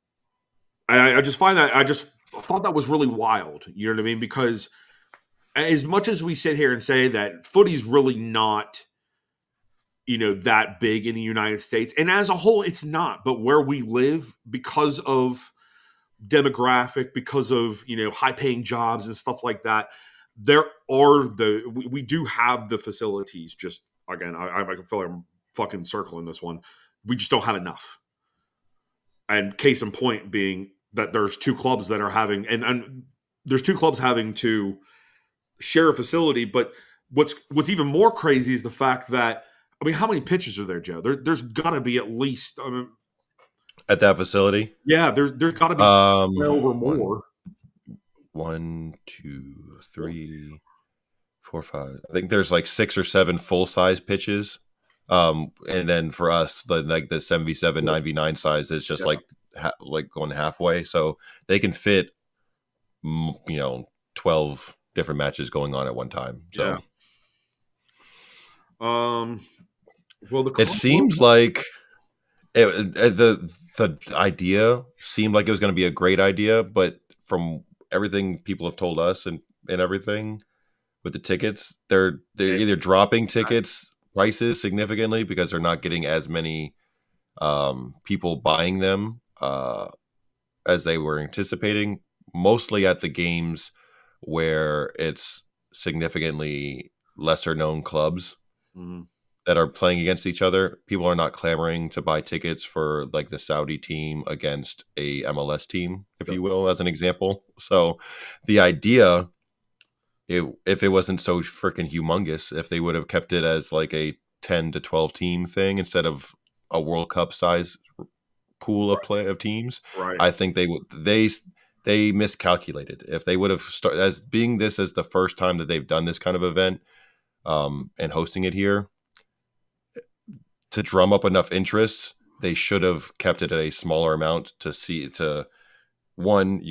I just find that, I just thought that was really wild. You know what I mean? Because as much as we sit here and say that footy's really not, that big in the United States, and as a whole, it's not. But where we live, because of demographic, because of high-paying jobs and stuff like that, we do have the facilities. Just again, I feel like I'm fucking circling this one. We just don't have enough. And case in point being that there's two clubs that are having, and there's two clubs having to share a facility. But what's even more crazy is the fact that, how many pitches are there, Joe? There's got to be at least at that facility. Yeah, there's got to be over more. 1, 2, 3, 4, 5. I think there's like 6 or 7 full size pitches. And then for us, the 7v7, 9v9 size is just like going halfway, so they can fit 12 different matches going on at one time. So well, it seems like the idea seemed like it was going to be a great idea, but from everything people have told us and everything with the tickets, they're either dropping tickets prices significantly because they're not getting as many people buying them as they were anticipating, mostly at the games where it's significantly lesser known clubs that are playing against each other. People are not clamoring to buy tickets for like the Saudi team against a MLS team, if you will, as an example. So the idea, if it wasn't so freaking humongous, if they would have kept it as like a 10 to 12 team thing instead of a World Cup size pool of teams, I think they miscalculated. If they would have started as being this as the first time that they've done this kind of event and hosting it here, to drum up enough interest, they should have kept it at a smaller amount you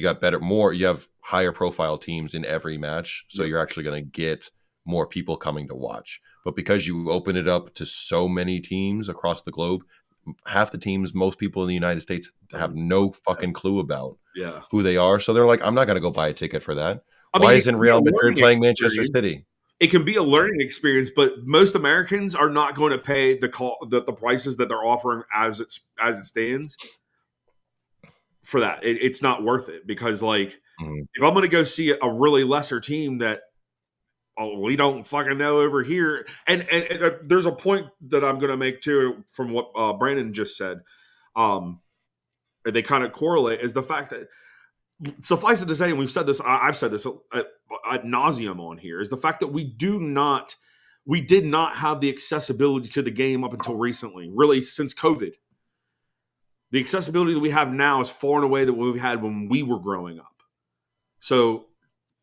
have higher profile teams in every match. So you're actually going to get more people coming to watch. But because you open it up to so many teams across the globe, half the teams, most people in the United States have no fucking clue about who they are. So they're like, I'm not going to go buy a ticket for that. Why isn't Real Madrid playing Manchester City? It can be a learning experience, but most Americans are not going to pay the prices that they're offering as it stands for that. It's not worth it, because if I'm going to go see a really lesser team that we don't fucking know over here, and there's a point that I'm going to make too from what Brandon just said. They kind of correlate, is the fact that, suffice it to say, and we've said this, I've said this ad nauseum on here, is the fact that we did not have the accessibility to the game up until recently, really since COVID. The accessibility that we have now is far and away that we've had when we were growing up. So,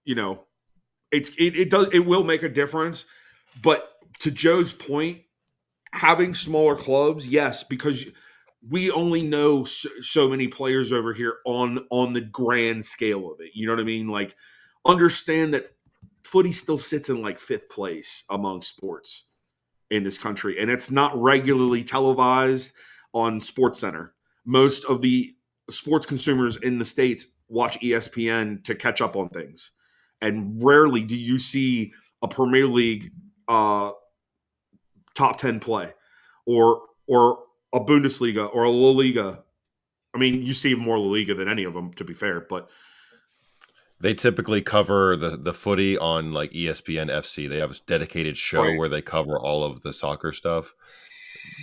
it will make a difference. But to Joe's point, having smaller clubs, yes, because we only know so many players over here on the grand scale of it. You know what I mean? Like, understand that footy still sits in like 5th place among sports in this country, and it's not regularly televised on SportsCenter. Most of the sports consumers in the States watch ESPN to catch up on things, and rarely do you see a Premier League top 10 play or a Bundesliga or a La Liga. I mean, you see more La Liga than any of them, to be fair, but they typically cover the footy on like ESPN FC. They have a dedicated show where they cover all of the soccer stuff.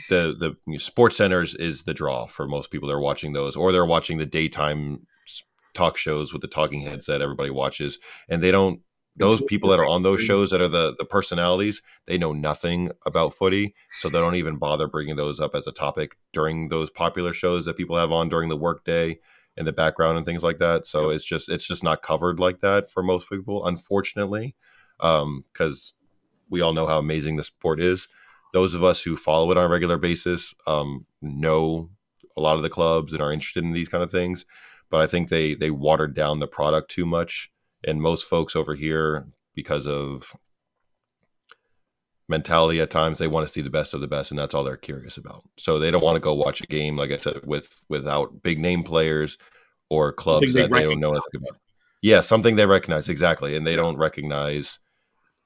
The Sports Centers is the draw for most people. They're watching those, or they're watching the daytime talk shows with the talking heads that everybody watches, and they don't. Those people that are on those shows that are the personalities, they know nothing about footy, so they don't even bother bringing those up as a topic during those popular shows that people have on during the workday in the background and things like that. So it's just not covered like that for most people, unfortunately, because we all know how amazing the sport is. Those of us who follow it on a regular basis know a lot of the clubs and are interested in these kind of things. But I think they watered down the product too much, and most folks over here, because of mentality at times, they want to see the best of the best, and that's all they're curious about. So they don't want to go watch a game, like I said, without big name players or Something clubs they that they don't know recognize. anything about. Yeah, something they recognize, exactly, and they Yeah. don't recognize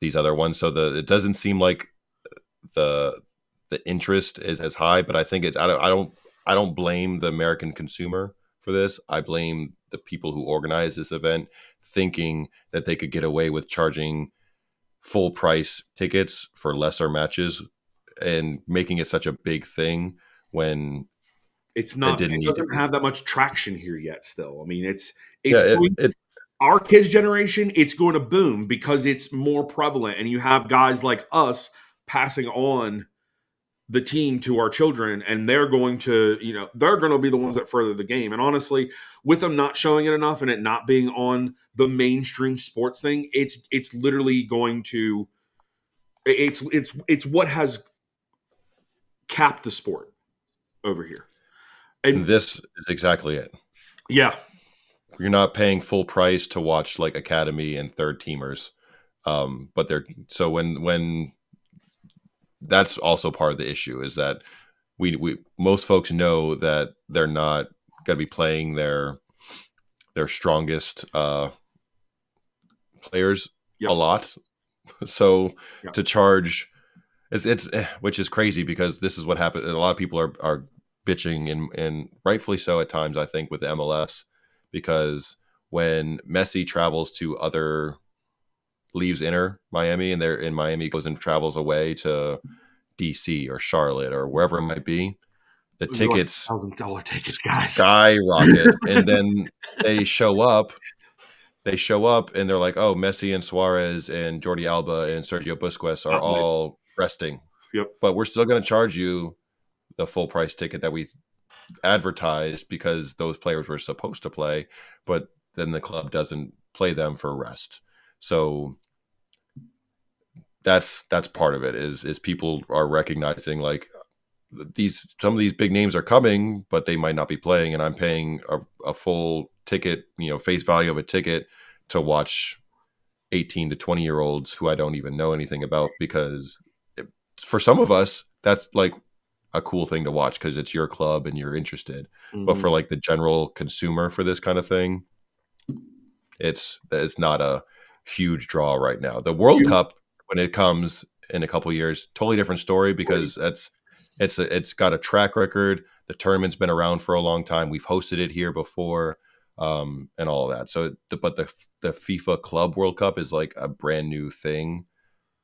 these other ones. So it doesn't seem like the interest is as high. But I think I don't blame the American consumer for this. I blame the people who organize this event, thinking that they could get away with charging full price tickets for lesser matches and making it such a big thing when It's it not. didn't It need to doesn't be. have that much traction here yet. Still, I mean, Yeah, it's going. it Our kids' generation, it's going to boom because it's more prevalent, and you have guys like us passing on the team to our children, and they're going to, they're going to be the ones that further the game. And honestly, with them not showing it enough and it not being on the mainstream sports thing, it's literally going to, it's what has capped the sport over here. and And this is exactly it. yeah, You're not paying full price to watch like academy and third teamers. But they're so when that's also part of the issue is that we most folks know that they're not going to be playing their strongest players a yep, lot. So yep. to charge which is crazy because this is what happened. A lot of people are bitching and rightfully so at times, I think, with the MLS, because when Messi travels to other leaves inner Miami and they're in Miami, goes and travels away to DC or Charlotte or wherever it might be, the Those are like tickets $1,000 tickets, guys. skyrocket. And then they show up and they're like, oh, Messi and Suarez and Jordi Alba and Sergio Busquets are Not playing. all resting, Yep. but we're still going to charge you the full price ticket that we advertised because those players were supposed to play, but then the club doesn't play them for rest. So that's part of it is people are recognizing like some of these big names are coming, but they might not be playing, and I'm paying a full ticket, face value of a ticket to watch 18 to 20-year-olds who I don't even know anything about, because for some of us that's like a cool thing to watch because it's your club and you're interested. But for like the general consumer for this kind of thing, it's not a huge draw right now. The World Cup, when it comes in a couple years, totally different story, because it's got a track record. The tournament's been around for a long time. We've hosted it here before, and all of that. So, but the FIFA Club World Cup is like a brand new thing,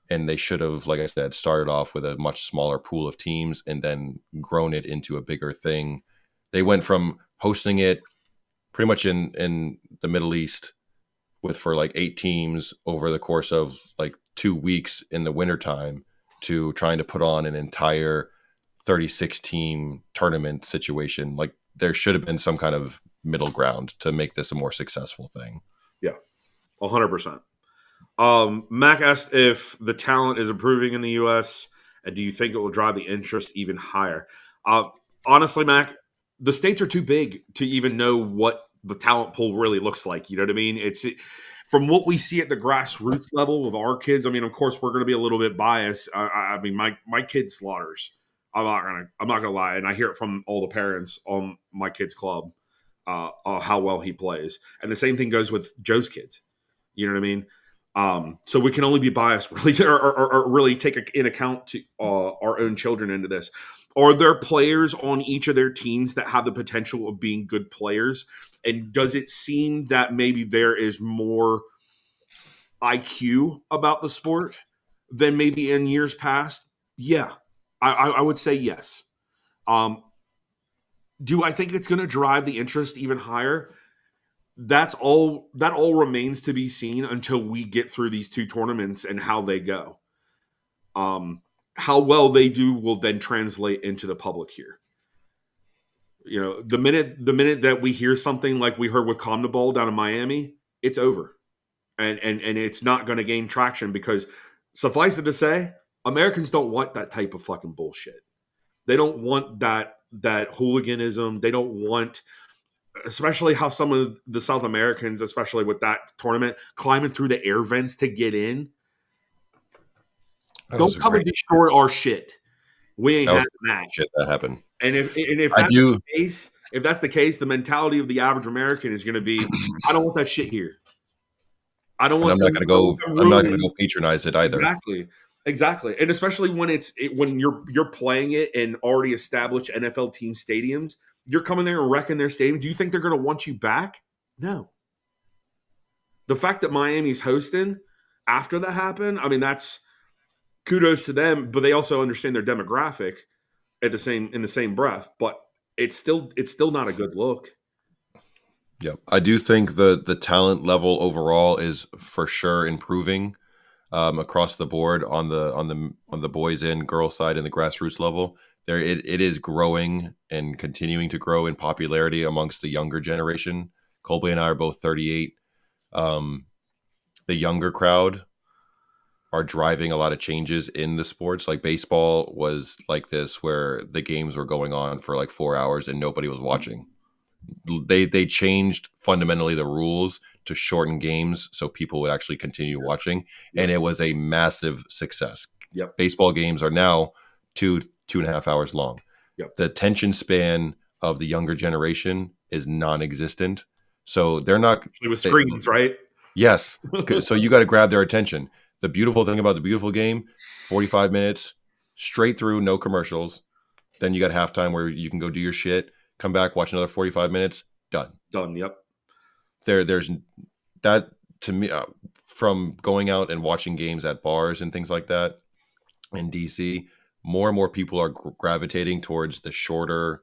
and they should have, like I said, started off with a much smaller pool of teams and then grown it into a bigger thing. They went from hosting it pretty much in the Middle East for like 8 teams over the course of like 2 weeks in the wintertime to trying to put on an entire 36 team tournament situation. Like there should have been some kind of middle ground to make this a more successful thing. Yeah, 100%. Mac asked if the talent is improving in the U.S. and do you think it will drive the interest even higher? Honestly, Mac, the states are too big to even know what the talent pool really looks like. You know what I mean? From what we see at the grassroots level with our kids. I mean, of course, we're going to be a little bit biased. I mean, my kid slaughters. I'm not gonna lie, and I hear it from all the parents on my kid's club how well he plays, and the same thing goes with Joe's kids. You know what I mean? So we can only be biased, really, or really take in account to our own children into this. Are there players on each of their teams that have the potential of being good players? And does it seem that maybe there is more IQ about the sport than maybe in years past? Yeah, I would say yes. Um, do I think it's going to drive the interest even higher? That all remains to be seen until we get through these 2 tournaments and how they go. How well they do will then translate into the public here. You know, the minute that we hear something like we heard with CONMEBOL down in Miami, it's over, and it's not going to gain traction because, suffice it to say, Americans don't want that type of fucking bullshit. They don't want that that hooliganism. They don't want, especially how some of the South Americans, especially with that tournament, climbing through the air vents to get in. That was Don't a come and great. destroy our shit. We ain't That was having that. shit that happened. And if I that's do. the case, if that's the case, the mentality of the average American is going to be, I don't want that shit here. I don't And want I'm not them, gonna I don't want go. them I'm not gonna ruining. go patronize it either. Exactly, and especially when when you're playing it in already established NFL team stadiums, you're coming there and wrecking their stadium. Do you think they're going to want you back? No. The fact that Miami's hosting after that happened, I mean, that's kudos to them, but they also understand their demographic in the same breath. But it's still not a good look. Yep. I do think the talent level overall is for sure improving across the board on the boys and girls side and the grassroots level. It is growing and continuing to grow in popularity amongst the younger generation. Colby and I are both 38. Um, the younger crowd are driving a lot of changes in the sports. Like baseball was like this, where the games were going on for like 4 hours and nobody was watching. They changed fundamentally the rules to shorten games so people would actually continue watching, and it was a massive success. Yep. Baseball games are now 2.5 hours long. Yep. The attention span of the younger generation is non-existent, so they're not. It was screens, right? Yes, so you got to grab their attention. The beautiful thing about the beautiful game: 45 minutes straight through, no commercials. Then you got halftime where you can go do your shit, come back, watch another 45 minutes, done. Done. Yep. There's that to me from going out and watching games at bars and things like that in DC. More and more people are gravitating towards the shorter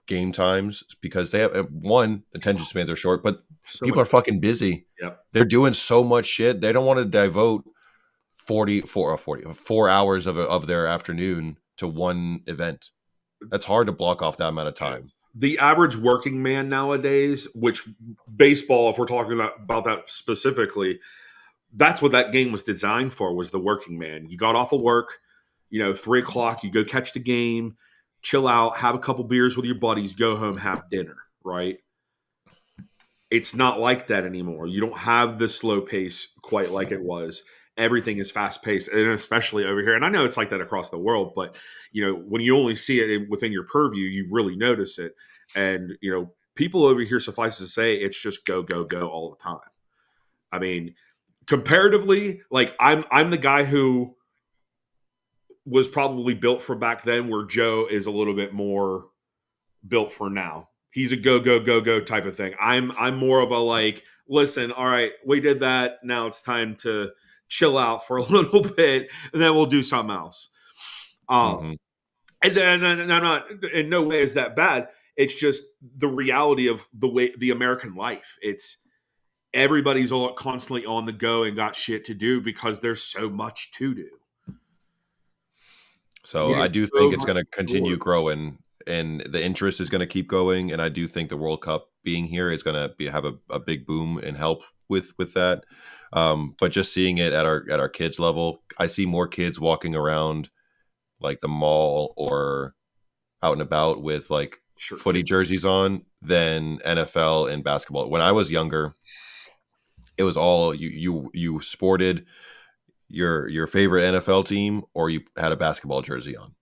game times because they have one, attention spans are short, but people are fucking busy. Yep. They're doing so much shit. They don't want to devote 4 hours of their afternoon to one event. That's hard to block off that amount of time. The average working man nowadays, which baseball, if we're talking about that specifically, that's what that game was designed for, was the working man. You got off of work, 3:00, you go catch the game, chill out, have a couple beers with your buddies, go home, have dinner, right? It's not like that anymore. You don't have the slow pace quite like it was. Everything is fast paced, and especially over here. And I know it's like that across the world, but when you only see it within your purview, you really notice it. And people over here, suffice to say, it's just go go go all the time. I mean, comparatively, like I'm the guy who was probably built for back then, where Joe is a little bit more built for now. He's a go go go go type of thing. I'm more of a like, listen, all right, we did that. Now it's time to chill out for a little bit, and then we'll do something else. And then I'm not, in no way is that bad. It's just the reality of the American life. It's everybody's all constantly on the go and got shit to do because there's so much to do. So I do think it's going to continue growing, and the interest is going to keep going. And I do think the World Cup being here is going to have a big boom and help with that. But just seeing it at our kids level, I see more kids walking around like the mall or out and about with like footy jerseys on than NFL and basketball. When I was younger, it was all you sported your favorite NFL team or you had a basketball jersey on.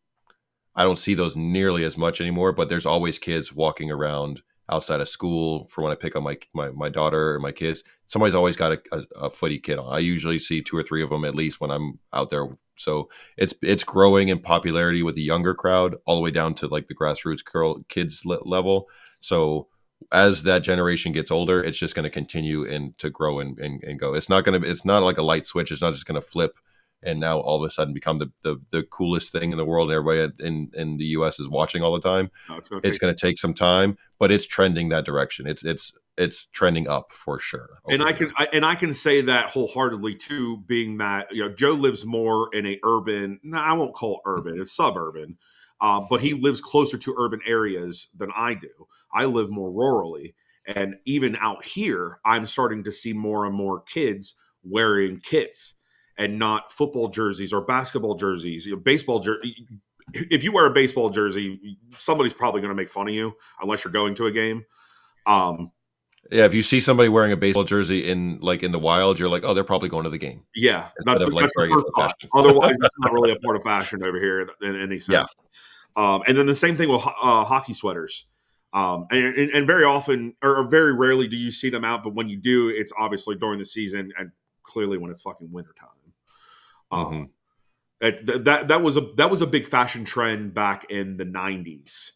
I don't see those nearly as much anymore, but there's always kids walking around outside of school for when I pick up my daughter or my kids. Somebody's always got a footy kit on. I usually see 2 or 3 of them at least when I'm out there. So it's growing in popularity with the younger crowd all the way down to like the grassroots kids level. So as that generation gets older, it's just going to continue and to grow and go. It's not like a light switch. It's not just going to flip and now all of a sudden become the coolest thing in the world, and everybody in the US is watching all the time. No, it's going to take some time, but it's trending that direction. It's trending up for sure. And I can say that wholeheartedly too, being that Joe lives more in a urban. No, I won't call it urban. It's suburban, but he lives closer to urban areas than I do. I live more rurally, and even out here, I'm starting to see more and more kids wearing kits and not football jerseys or basketball jerseys, baseball jersey. if you wear a baseball jersey, somebody's probably going to make fun of you unless you're going to a game. Yeah, if you see somebody wearing a baseball jersey in the wild, you're like, oh, they're probably going to the game Yeah, instead of like that's the wearing it first for thought. fashion. Otherwise, it's not really a part of fashion over here in any Yeah, sense. And then the same thing with hockey sweaters. And very often, or very rarely, do you see them out. But when you do, it's obviously during the season and clearly when it's fucking wintertime. hmm That was a big fashion trend back in the 90s.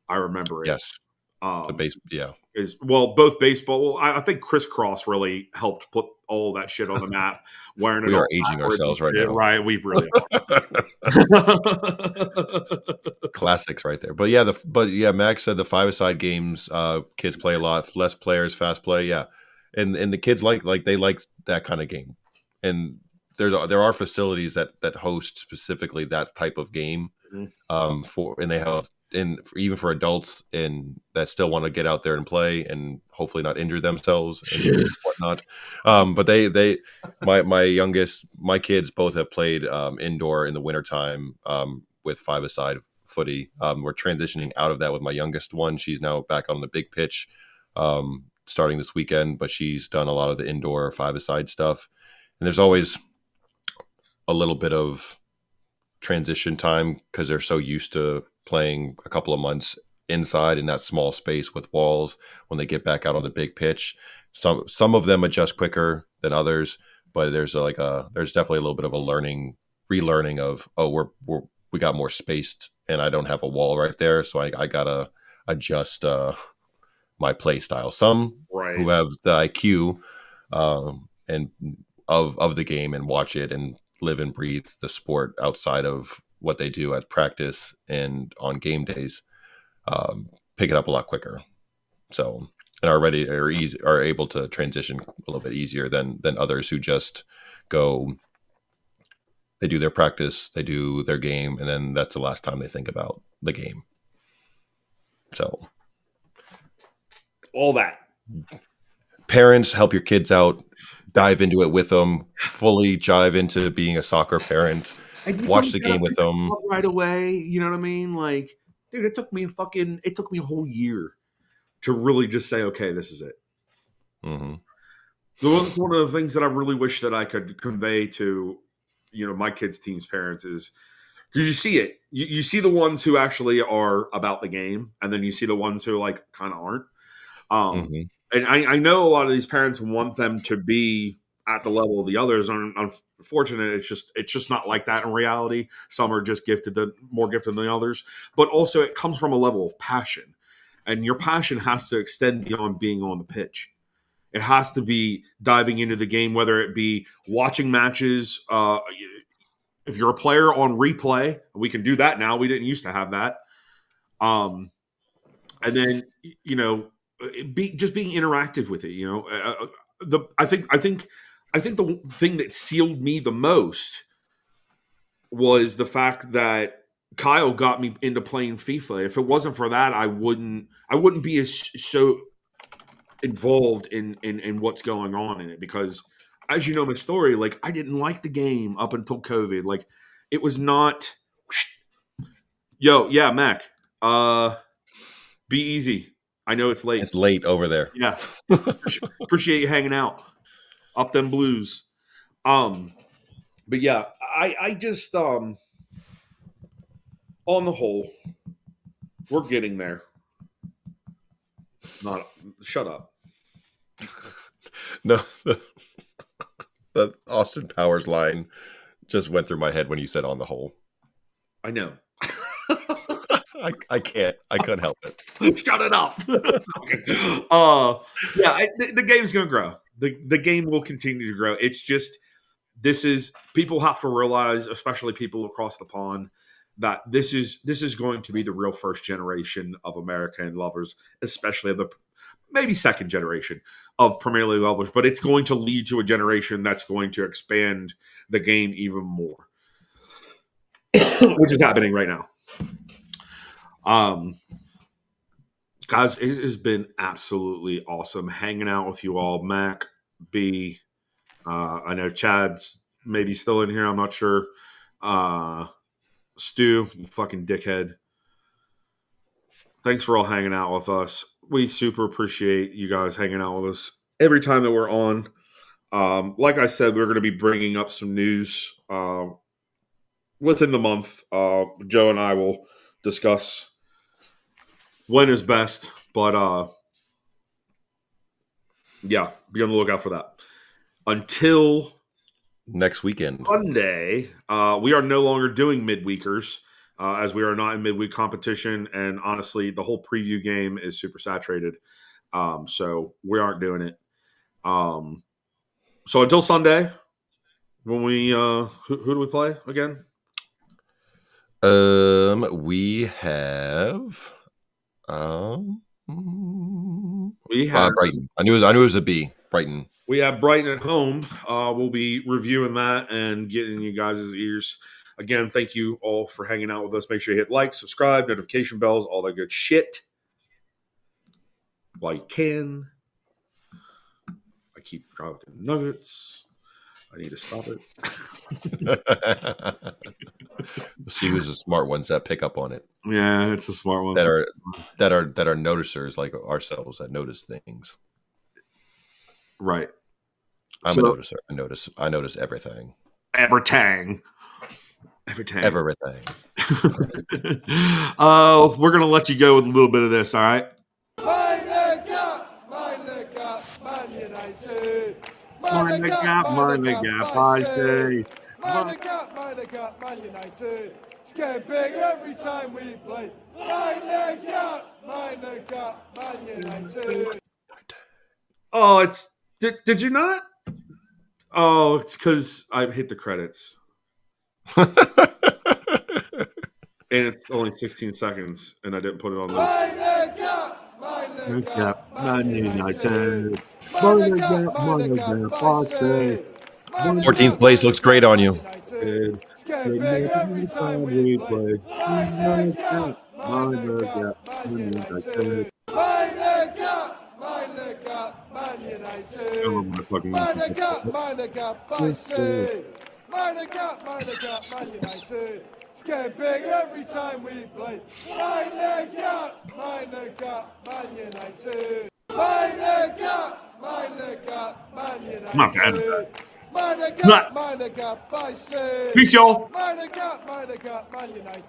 I remember it. yes, Um, yeah. is well, both baseball. Well, I think crisscross really helped put all that shit on the map. Wearing it We are all aging backwards and ourselves right shit. now. Right? We really Classics right there. But yeah, Max said the five-a-side games, kids play a lot, less players, fast play. Yeah, and the kids they like that kind of game, and there are facilities that host specifically that type of game, are. and they have even for adults and that still want to get out there and play and hopefully not injure themselves and whatnot. But my kids both have played indoor in the wintertime with five-a-side footy. We're transitioning out of that with my youngest one. She's now back on the big pitch starting this weekend, but she's done a lot of the indoor five-a-side stuff. And there's always a little bit of transition time because they're so used to playing a couple of months inside in that small space with walls. When they get back out on the big pitch, some of them adjust quicker than others, but there's definitely a little bit of a relearning of, oh, we got more spaced and I don't have a wall right there, so I gotta adjust my play style. Some Right. who have the IQ and of the game and watch it and live and breathe the sport outside of what they do at practice and on game days, pick it up a lot quicker. So and are able to transition a little bit easier than others who just go. They do their practice, they do their game, and then that's the last time they think about the game. So All that. parents, help your kids out. Dive into it with them. Fully dive into being a soccer parent. Watch the game with them right away. You know what I mean? Like, dude, it took me a whole year to really just say, okay, this is it. Mm-hmm. One of the things that I really wish that I could convey to, my kids' team's parents is because you see it. You see the ones who actually are about the game, and then you see the ones who like kind of aren't. Mm-hmm. And I know a lot of these parents want them to be at the level of the others. Unfortunately, it's just not like that in reality. Some are just more gifted than the others. But also, it comes from a level of passion, and your passion has to extend beyond being on the pitch. It has to be diving into the game, whether it be watching matches. If you're a player on replay, we can do that now. We didn't used to have that. And then just being interactive with it. I think the thing that sealed me the most was the fact that Kyle got me into playing FIFA. If it wasn't for that, I wouldn't be so involved in what's going on in it, because as you know my story, like I didn't like the game up until COVID. Like it was not Mac, be easy. I know it's late. It's late over there. Yeah. Appreciate you hanging out. Up them blues. But yeah, I just on the whole, we're getting there. Not shut up. No, the Austin Powers line just went through my head when you said "on the whole." I know. I can't. I couldn't help it. Shut it up. The game's gonna grow. The game will continue to grow. It's just people have to realize, especially people across the pond, that this is going to be the real first generation of American lovers, especially of the maybe second generation of Premier League lovers, but it's going to lead to a generation that's going to expand the game even more, which is happening right now. Guys, it has been absolutely awesome hanging out with you all. Mac, B, I know Chad's maybe still in here. I'm not sure. Stu, you fucking dickhead. Thanks for all hanging out with us. We super appreciate you guys hanging out with us every time that we're on. Like I said, we're going to be bringing up some news within the month. Joe and I will discuss when is best, but yeah, be on the lookout for that. Until next weekend, Sunday, we are no longer doing midweekers. As we are not in midweek competition, and honestly, the whole preview game is super saturated, so we aren't doing it. So until Sunday, when we who do we play again? We have Brighton. I knew it was a B. Brighton. We have Brighton at home. We'll be reviewing that and getting you guys' ears. Again, thank you all for hanging out with us. Make sure you hit like, subscribe, notification bells, all that good shit. While you can. I keep dropping nuggets. I need to stop it. We'll see who's the smart ones that pick up on it. Yeah, it's the smart ones that are noticers like ourselves that notice things. Right. I'm a noticer. I notice everything. Everything. Everything. We're gonna let you go with a little bit of this, all right? Man United. Man United. It's getting bigger every time we play. Man United. Oh, it's did you not? Oh, it's because I hit the credits. And it's only 16 seconds, and I didn't put it on the. Man United. 14th place looks great on you. It's getting bigger every time we play. Man United. It's getting bigger every time we play. Man United. Peace, y'all. Man United.